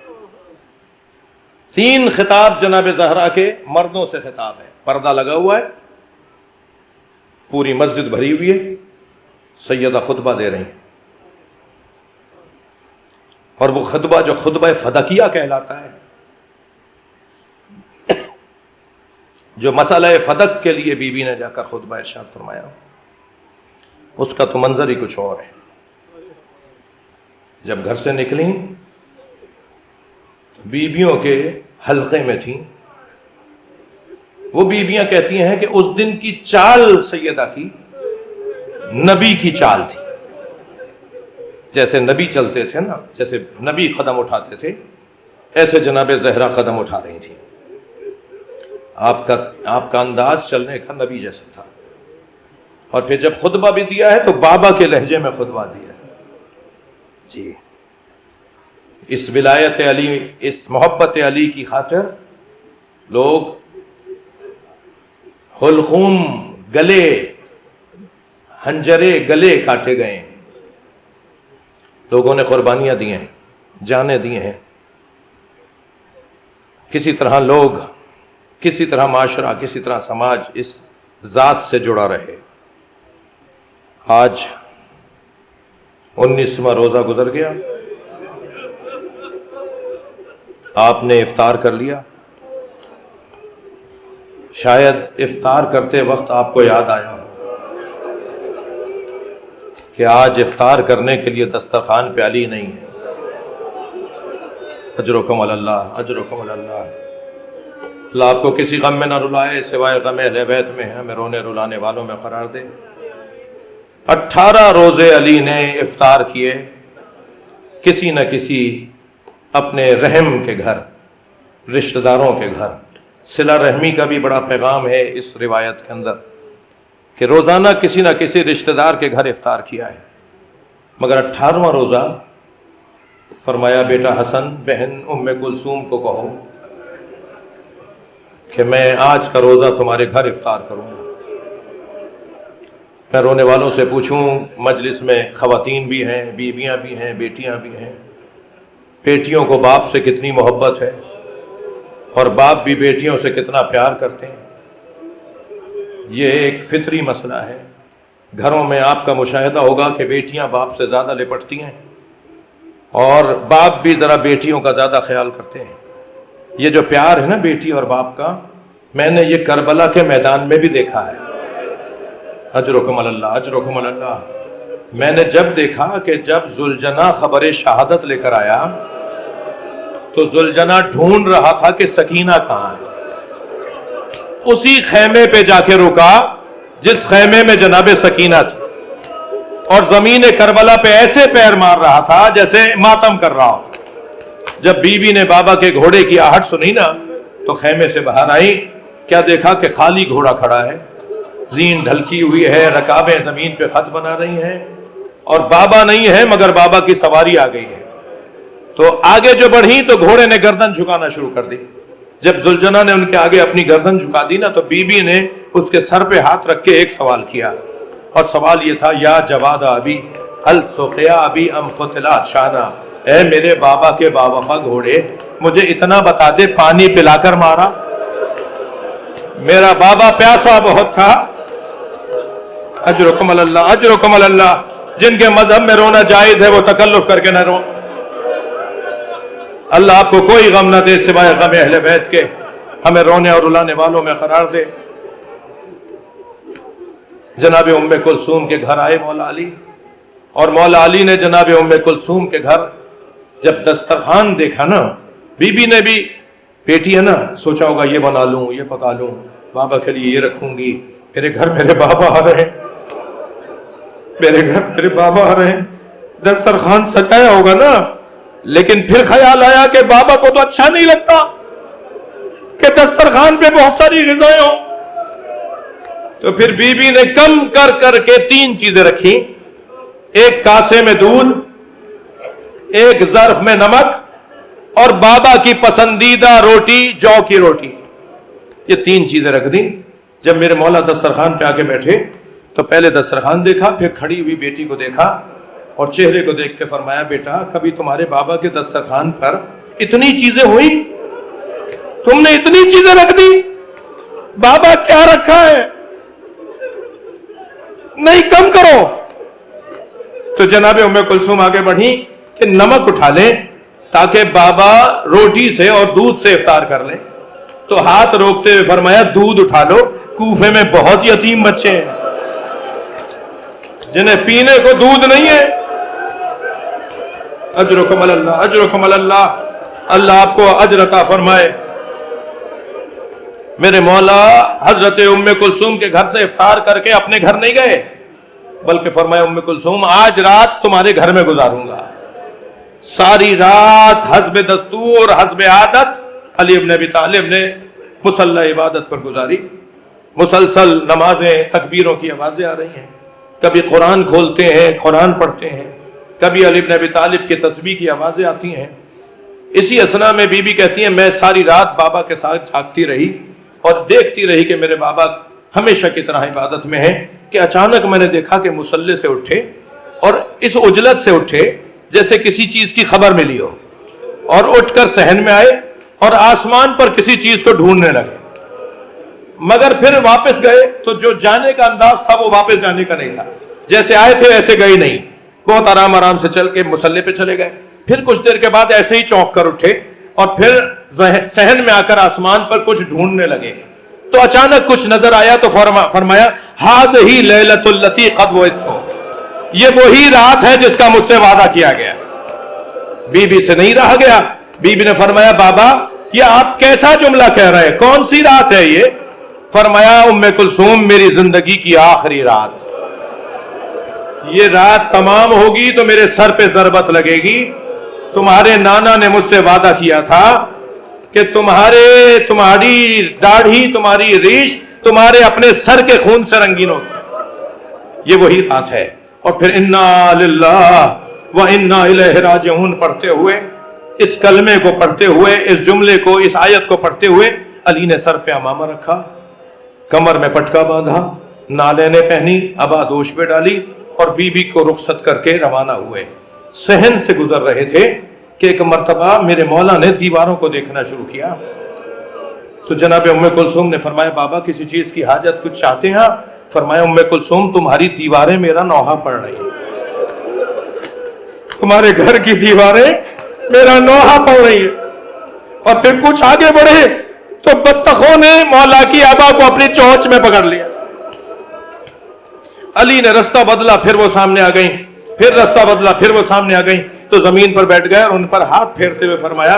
3 خطاب جناب زہرا کے مردوں سے خطاب ہے، پردہ لگا ہوا ہے، پوری مسجد بھری ہوئی ہے، سیدہ خطبہ دے رہی ہیں، اور وہ خطبہ جو خطبہ فدقیہ کہلاتا ہے، جو مسئلہ فدق کے لیے بی بی نے جا کر خطبہ ارشاد فرمایا، اس کا تو منظر ہی کچھ اور ہے۔ جب گھر سے نکلیں تو بیویوں کے حلقے میں تھیں، وہ بیویاں کہتی ہیں کہ اس دن کی چال سیدہ کی نبی کی چال تھی، جیسے نبی چلتے تھے نا، جیسے نبی قدم اٹھاتے تھے، ایسے جناب زہرا قدم اٹھا رہی تھی۔ آپ کا انداز چلنے کا نبی جیسا تھا، اور پھر جب خطبہ بھی دیا ہے تو بابا کے لہجے میں خطبہ دیا ہے۔ جی، اس ولایت علی، اس محبت علی کی خاطر لوگ حلقوم گلے، ہنجرے گلے کاٹے گئے ہیں، لوگوں نے قربانیاں دی ہیں، جانیں دی ہیں، کسی طرح لوگ، کسی طرح معاشرہ، کسی طرح سماج اس ذات سے جڑا رہے۔ آج 19واں روزہ گزر گیا، آپ نے افطار کر لیا، شاید افطار کرتے وقت آپ کو یاد آیا ہو کہ آج افطار کرنے کے لیے دسترخوان پہ علی نہیں ہے۔ اجرکم اللہ، اجرکم اللہ۔ اللہ آپ کو کسی غم میں نہ رلائے سوائے غم اہل بیت میں، ہمیں رونے رلانے والوں میں قرار دے۔ 18 روزے علی نے افطار کیے، کسی نہ کسی اپنے رحم کے گھر، رشتہ داروں کے گھر۔ صلہ رحمی کا بھی بڑا پیغام ہے اس روایت کے اندر کہ روزانہ کسی نہ کسی رشتہ دار کے گھر افطار کیا ہے، مگر 18واں روزہ فرمایا بیٹا حسن، بہن ام کلثوم کو کہو کہ میں آج کا روزہ تمہارے گھر افطار کروں گا۔ میں رونے والوں سے پوچھوں، مجلس میں خواتین بھی ہیں، بیویاں بھی ہیں، بیٹیاں بھی ہیں، بیٹیوں کو باپ سے کتنی محبت ہے، اور باپ بھی بیٹیوں سے کتنا پیار کرتے ہیں۔ یہ ایک فطری مسئلہ ہے۔ گھروں میں آپ کا مشاہدہ ہوگا کہ بیٹیاں باپ سے زیادہ لپٹتی ہیں، اور باپ بھی ذرا بیٹیوں کا زیادہ خیال کرتے ہیں۔ یہ جو پیار ہے نا بیٹی اور باپ کا، میں نے یہ کربلا کے میدان میں بھی دیکھا ہے۔ اجرکم اللہ، اجرکم اللہ۔ میں نے جب دیکھا کہ جب ذوالجناح خبر شہادت لے کر آیا تو ذوالجناح ڈھونڈ رہا تھا کہ سکینہ کہاں ہے، اسی خیمے پہ جا کے رکا جس خیمے میں جناب سکینہ تھی، اور زمین کربلا پہ ایسے پیر مار رہا تھا جیسے ماتم کر رہا ہو۔ جب بی بی نے بابا کے گھوڑے کی آہٹ سنی نا تو خیمے سے باہر آئی، کیا دیکھا کہ خالی گھوڑا کھڑا ہے، زین ڈھلکی ہوئی ہے، رکابیں زمین پہ خط بنا رہی ہیں، اور بابا نہیں ہے مگر بابا کی سواری آ گئی ہے۔ تو آگے جو بڑھی تو گھوڑے نے گردن جھکانا شروع کر دی. جب زلجنا نے ان کے آگے اپنی گردن جھکا دی نا تو بی بی نے اس کے سر پہ ہاتھ رکھ کے ایک سوال کیا, اور سوال یہ تھا, یا جواد ابی هل سقیا ابی ام قتل عطشانا, اے میرے بابا کے باوفا گھوڑے, مجھے اتنا بتا دے پانی پلا کر مارا؟ میرا بابا پیاسا بہت تھا. اجرکم اللہ, اجرکم اللہ. جن کے مذہب میں رونا جائز ہے وہ تکلف کر کے نہ رو. اللہ آپ کو کوئی غم نہ دے سوائے غم اہل بیت کے, ہمیں رونے اور رلانے والوں میں قرار دے. جناب ام کلثوم کے گھر آئے مولا علی, اور مولا علی نے جناب ام کلثوم کے گھر جب دسترخوان دیکھا نا, بی بی نے بھی, بیٹی ہے نا, سوچا ہوگا یہ بنا لوں, یہ پکا لوں, بابا کے لیے یہ رکھوں گی, میرے گھر میرے بابا آ رہے ہیں, میرے گھر میرے بابا آ رہے ہیں, دسترخوان سجایا ہوگا نا. لیکن پھر خیال آیا کہ بابا کو تو اچھا نہیں لگتا کہ دسترخوان پہ بہت ساری غذائیں ہوں. تو پھر بی بی نے کم کر کر کے 3 چیزیں رکھی, ایک کاسے میں دودھ, ایک ظرف میں نمک, اور بابا کی پسندیدہ روٹی جو کی روٹی. یہ 3 چیزیں رکھ دیں. جب میرے مولا دسترخوان پہ آ کے بیٹھے تو پہلے دسترخوان دیکھا, پھر کھڑی ہوئی بیٹی کو دیکھا, اور چہرے کو دیکھ کے فرمایا, بیٹا کبھی تمہارے بابا کے دسترخوان پر اتنی چیزیں ہوئی, تم نے اتنی چیزیں رکھ دی, بابا کیا رکھا ہے, نہیں کم کرو. تو جناب ام کلثوم آگے بڑھی کہ نمک اٹھا لیں تاکہ بابا روٹی سے اور دودھ سے افطار کر لیں. تو ہاتھ روکتے ہوئے فرمایا, دودھ اٹھا لو, کوفے میں بہت یتیم بچے ہیں جنہیں پینے کو دودھ نہیں ہے. اجرکم اللہ, اجرکم اللہ, اللہ آپ کو اجر عطا فرمائے. میرے مولا حضرت ام کلثوم کے گھر سے افطار کر کے اپنے گھر نہیں گئے, بلکہ فرمایا, ام کلثوم آج رات تمہارے گھر میں گزاروں گا. ساری رات حسب دستور حسب عادت علی ابن ابی طالب نے مصلی عبادت پر گزاری. مسلسل نمازیں, تکبیروں کی آوازیں آ رہی ہیں, کبھی قرآن کھولتے ہیں, قرآن پڑھتے ہیں, کبھی علی ابن ابی طالب کی تسبیح کی آوازیں آتی ہیں. اسی اثنا میں بی بی کہتی ہیں, میں ساری رات بابا کے ساتھ جاگتی رہی اور دیکھتی رہی کہ میرے بابا ہمیشہ کی طرح عبادت میں ہیں, کہ اچانک میں نے دیکھا کہ مصلی سے اٹھے اور اس عجلت سے اٹھے جیسے کسی چیز کی خبر ملی ہو, اور اٹھ کر صحن میں آئے اور آسمان پر کسی چیز کو ڈھونڈنے لگے. مگر پھر واپس گئے تو جو جانے کا انداز تھا وہ واپس جانے کا نہیں تھا, جیسے آئے تھے ایسے گئے نہیں, بہت آرام آرام سے چل کے مصلی پہ چلے گئے. پھر کچھ دیر کے بعد ایسے ہی چونک کر اٹھے اور پھر صحن میں آ کر آسمان پر کچھ ڈھونڈنے لگے. تو اچانک کچھ نظر آیا تو فرمایا, ہاذہی لیلۃ التی قد وعدت, یہ وہی رات ہے جس کا مجھ سے وعدہ کیا گیا. بی بی سے نہیں رہا گیا. بی بی نے فرمایا, بابا یہ آپ کیسا جملہ کہہ رہے ہیں, کون سی رات ہے یہ؟ فرمایا, ام کلثوم میری زندگی کی آخری رات, یہ رات تمام ہوگی تو میرے سر پہ ضربت لگے گی. تمہارے نانا نے مجھ سے وعدہ کیا تھا کہ تمہاری داڑھی, تمہاری ریش تمہارے اپنے سر کے خون سے رنگین ہوگی. یہ وہی رات ہے. اور پھر انا للہ و انا الیہ راجعون پڑھتے ہوئے, اس کلمے کو پڑھتے ہوئے, اس جملے کو, اس آیت کو پڑھتے ہوئے علی نے سر پہ عمامہ رکھا, کمر میں پٹکا باندھا, نالینیں پہنی, ابا دوش پہ ڈالی, اور بی بی کو رخصت کر کے روانہ ہوئے. صحن سے گزر رہے تھے کہ ایک مرتبہ میرے مولا نے دیواروں کو دیکھنا شروع کیا. تو جناب ام کلثوم نے فرمایا, بابا کسی چیز کی حاجت کچھ چاہتے ہیں؟ فرمایا, ام کلثوم تمہاری دیواریں میرا نوحہ پڑھ رہی ہیں, تمہارے گھر کی دیواریں میرا نوحہ پڑھ رہی ہیں. اور پھر کچھ آگے بڑھے تو بطخوں نے مولا کی آبا کو اپنی چونچ میں پکڑ لیا. علی نے رستہ بدلا, پھر وہ سامنے آ گئیں, پھر رستہ بدلا, پھر وہ سامنے آ گئیں. تو زمین پر بیٹھ گئے اور ان پر ہاتھ پھیرتے ہوئے فرمایا,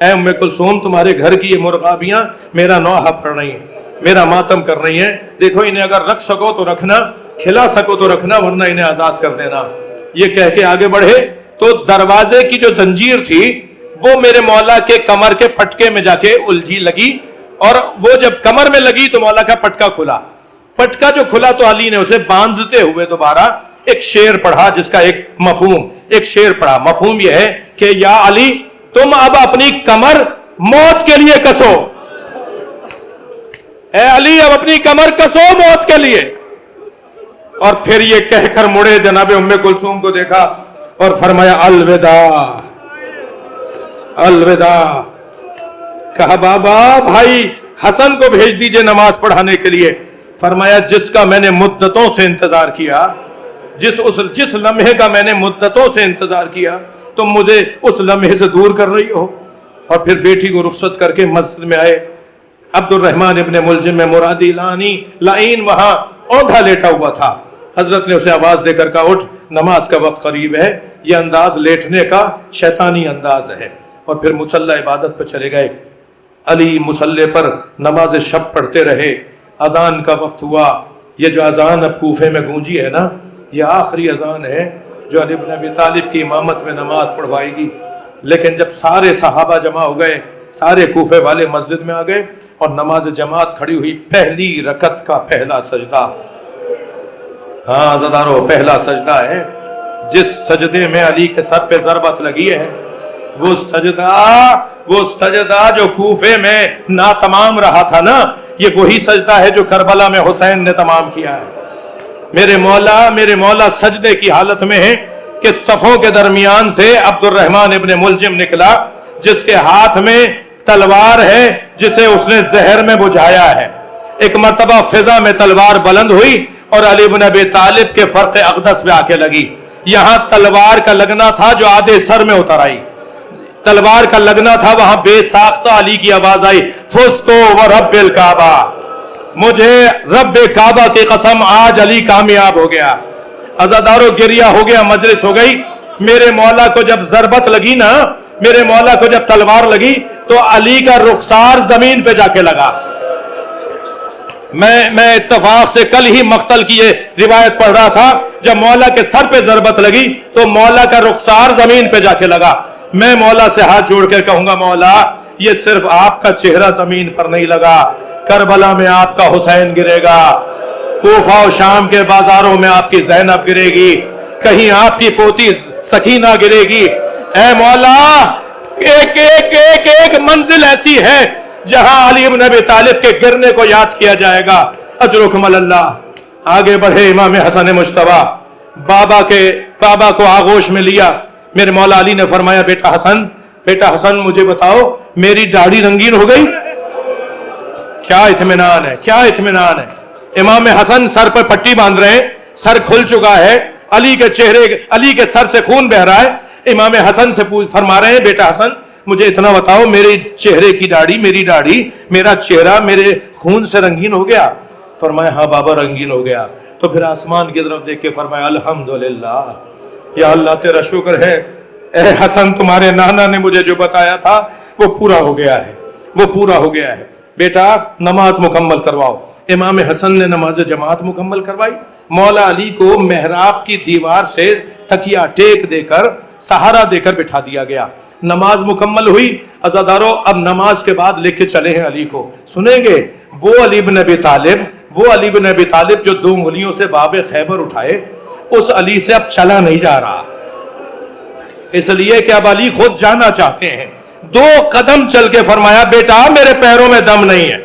اے ام کلثوم تمہارے گھر کی یہ مرغابیاں میرا نوحہ پڑھ رہی ہیں, میرا ماتم کر رہی ہیں. دیکھو انہیں اگر رکھ سکو تو رکھنا, کھلا سکو تو رکھنا, ورنہ انہیں آزاد کر دینا. یہ کہہ کے آگے بڑھے تو دروازے کی جو زنجیر تھی وہ میرے مولا کے کمر کے پٹکے میں جا کے الجھی لگی, اور وہ جب کمر میں لگی تو مولا کا پٹکا کھلا. پٹکا جو کھلا تو علی نے اسے باندھتے ہوئے دوبارہ ایک شعر پڑھا جس کا ایک شعر پڑھا. مفہوم یہ ہے کہ یا علی تم اب اپنی کمر موت کے لیے کسو. اے علی اب اپنی کمر کسو موت کے لیے. اور پھر یہ کہہ کر مڑے جناب ام کلثوم کو دیکھا اور فرمایا الوداع الوداع. کہا بابا بھائی حسن کو بھیج دیجئے نماز پڑھانے کے لیے. فرمایا جس کا میں نے مدتوں سے انتظار کیا, جس لمحے کا میں نے مدتوں سے انتظار کیا, تم مجھے اس لمحے سے دور کر رہی ہو. اور پھر بیٹی کو رخصت کر کے مسجد میں آئے. عبد الرحمن ابن ملجم میں مرادی لائن وہاں اوندھا لیٹا ہوا تھا. حضرت نے اسے آواز دے کر کہا اٹھ, نماز کا وقت قریب ہے. یہ انداز لیٹنے کا شیطانی انداز ہے. اور پھر مصلی عبادت پہ چلے گئے. علی مصلی پر نماز شب پڑھتے رہے. اذان کا وقت ہوا. یہ جو اذان اب کوفے میں گونجی ہے نا, یہ آخری اذان ہے جو علی بن ابی طالب کی امامت میں نماز پڑھوائے گی. لیکن جب سارے صحابہ جمع ہو گئے, سارے کوفے والے مسجد میں آ گئے اور نماز جماعت کھڑی ہوئی, پہلی رکعت کا پہلا سجدہ, ہاں عزیزانو پہلا سجدہ ہے جس سجدے میں علی کے سر پہ ضربت لگی ہے. وہ سجدہ جو کوفے میں ناتمام رہا تھا نا, یہ وہی سجدہ ہے جو کربلا میں حسین نے تمام کیا ہے. میرے مولا سجدے کی حالت میں ہے کہ صفوں کے درمیان سے عبد الرحمن ابن ملجم نکلا جس کے ہاتھ میں تلوار ہے جسے اس نے زہر میں بجھایا ہے. ایک مرتبہ فضا میں تلوار بلند ہوئی اور علی بن ابی طالب کے فرق اقدس پہ آ کے لگی. یہاں تلوار کا لگنا تھا جو آدھے سر میں اتر آئی. تلوار کا لگنا تھا وہاں بے ساختہ علی کی آواز آئی, فزتو ورب الکعبہ, مجھے رب کعبہ کی قسم آج علی کامیاب ہو گیا. عزادارو گریہ ہو گیا, مجلس ہو گئی. میرے مولا کو جب ضربت لگی نا, میرے مولا کو جب تلوار لگی تو علی کا رخسار زمین پہ جا کے لگا. میں اتفاق سے کل ہی مقتل کی یہ روایت پڑھ رہا تھا. جب مولا کے سر پہ ضربت لگی تو مولا کا رخسار زمین پہ جا کے لگا. میں مولا سے ہاتھ جوڑ کر کہوں گا مولا یہ صرف آپ کا چہرہ زمین پر نہیں لگا, کربلا میں آپ کا حسین گرے گا, کوفہ و شام کے بازاروں میں آپ کی زینب گرے گی, کہیں آپ کی پوتی سکینہ گرے گی. اے مولا ایک ایک ایک ایک منزل ایسی ہے جہاں علی بن ابی طالب کے گرنے کو یاد کیا جائے گا. اجرکم اللہ. آگے بڑھے امام حسن مجتبی, بابا کو آغوش میں لیا. میرے مولا علی نے فرمایا بیٹا حسن مجھے بتاؤ میری داڑھی رنگین ہو گئی؟ کیا اطمینان ہے, کیا اطمینان ہے. امام حسن سر پر پٹی باندھ رہے ہیں, سر کھل چکا ہے, علی کے سر سے خون بہ رہا ہے. امام حسن سے فرما رہے ہیں بیٹا حسن مجھے اتنا بتاؤ میرے چہرے کی داڑھی, میری داڑھی, میرا چہرہ میرے خون سے رنگین ہو گیا؟ فرمایا ہاں بابا رنگین ہو گیا. تو پھر آسمان کی طرف دیکھ کے فرمایا الحمدللہ, یا اللہ تیرا شکر ہے, اے حسن تمہارے نانا نے مجھے جو بتایا تھا وہ پورا ہو گیا ہے, وہ پورا ہو گیا ہے. بیٹا نماز مکمل کرواؤ. امام حسن نے نماز جماعت مکمل کروائی. مولا علی کو محراب کی دیوار سے تکیہ ٹیک دے کر, سہارا دے کر بٹھا دیا گیا. نماز مکمل ہوئی. عزادارو اب نماز کے بعد لے کے چلے ہیں علی کو. سنیں گے وہ علی بن ابی طالب جو 2 انگلیوں سے باب خیبر اٹھائے, اس علی سے اب چلا نہیں جا رہا, اس لیے کہ اب علی خود جانا چاہتے ہیں. 2 قدم چل کے فرمایا بیٹا میرے پیروں میں دم نہیں ہے,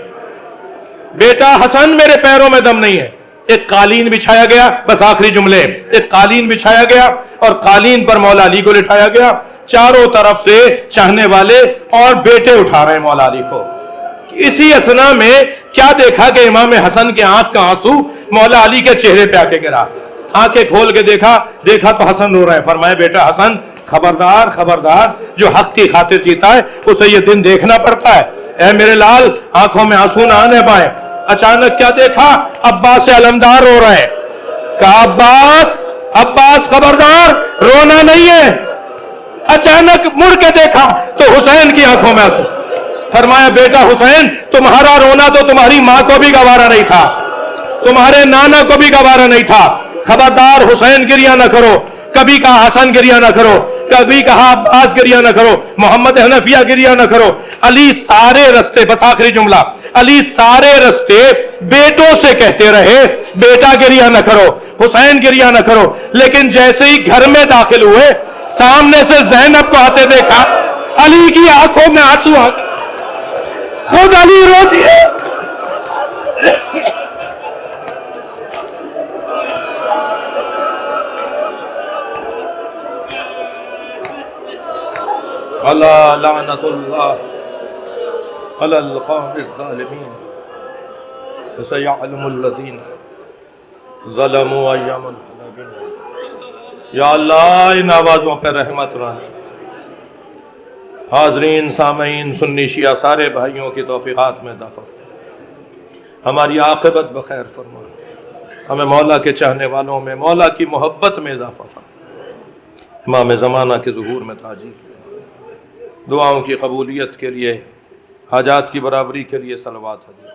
بیٹا حسن میرے پیروں میں دم نہیں ہے. ایک قالین بچھایا گیا, بس آخری جملے, ایک قالین بچھایا گیا اور قالین پر مولا علی کو لٹایا گیا. چاروں طرف سے چاہنے والے اور بیٹے اٹھا رہے ہیں مولا علی کو. اسی اسنا میں کیا دیکھا کہ امام حسن کے آنکھ کا آنسو مولا علی کے چہرے پہ آ کے گرا. آنکھیں کھول کے دیکھا تو حسن رو رہے ہیں. فرمایا بیٹا حسن خبردار, جو حق کی خاطر جیتا ہے اسے یہ دن دیکھنا پڑتا ہے. اے میرے لال آنکھوں میں آنسو نہ آنے پائے. اچانک کیا دیکھا, عباس علمدار رو رہے. کہا عباس خبردار, رونا نہیں ہے. اچانک مڑ کے دیکھا تو حسین کی آنکھوں میں آنسو. فرمایا بیٹا حسین تمہارا رونا تو تمہاری ماں کو بھی گوارا نہیں تھا, تمہارے نانا کو بھی گوارا نہیں تھا. خبردار حسین گریہ نہ کرو. کبھی کہا حسن گریہ نہ کرو, کبھی کہا عباس گریہ نہ کرو، محمد حنفیہ گریہ نہ کرو، علی سارے رستے، بس آخری جملہ، علی سارے رستے بیٹوں سے کہتے رہے بیٹا گریہ نہ کرو، حسین گریہ نہ کرو، لیکن جیسے ہی گھر میں داخل ہوئے سامنے سے زینب کو آتے دیکھا، علی کی آنکھوں میں آنسو آ گئے، خود علی رو دیے۔ الا لعنت اللہ علی القوم الظالمین سیعلم الذین ظلموا ایام القلب۔ یا اللہ ان آوازوں پہ رحمت رانا، حاضرین سامعین سنی شیعہ سارے بھائیوں کی توفیقات میں اضافہ فرما، ہماری عاقبت بخیر فرما، ہمیں مولا کے چاہنے والوں میں، مولا کی محبت میں اضافہ فرما، امام زمانہ کے ظہور میں تاجیل فرما، دعاؤں کی قبولیت کے لیے، حاجات کی برابری کے لیے صلوات حضور۔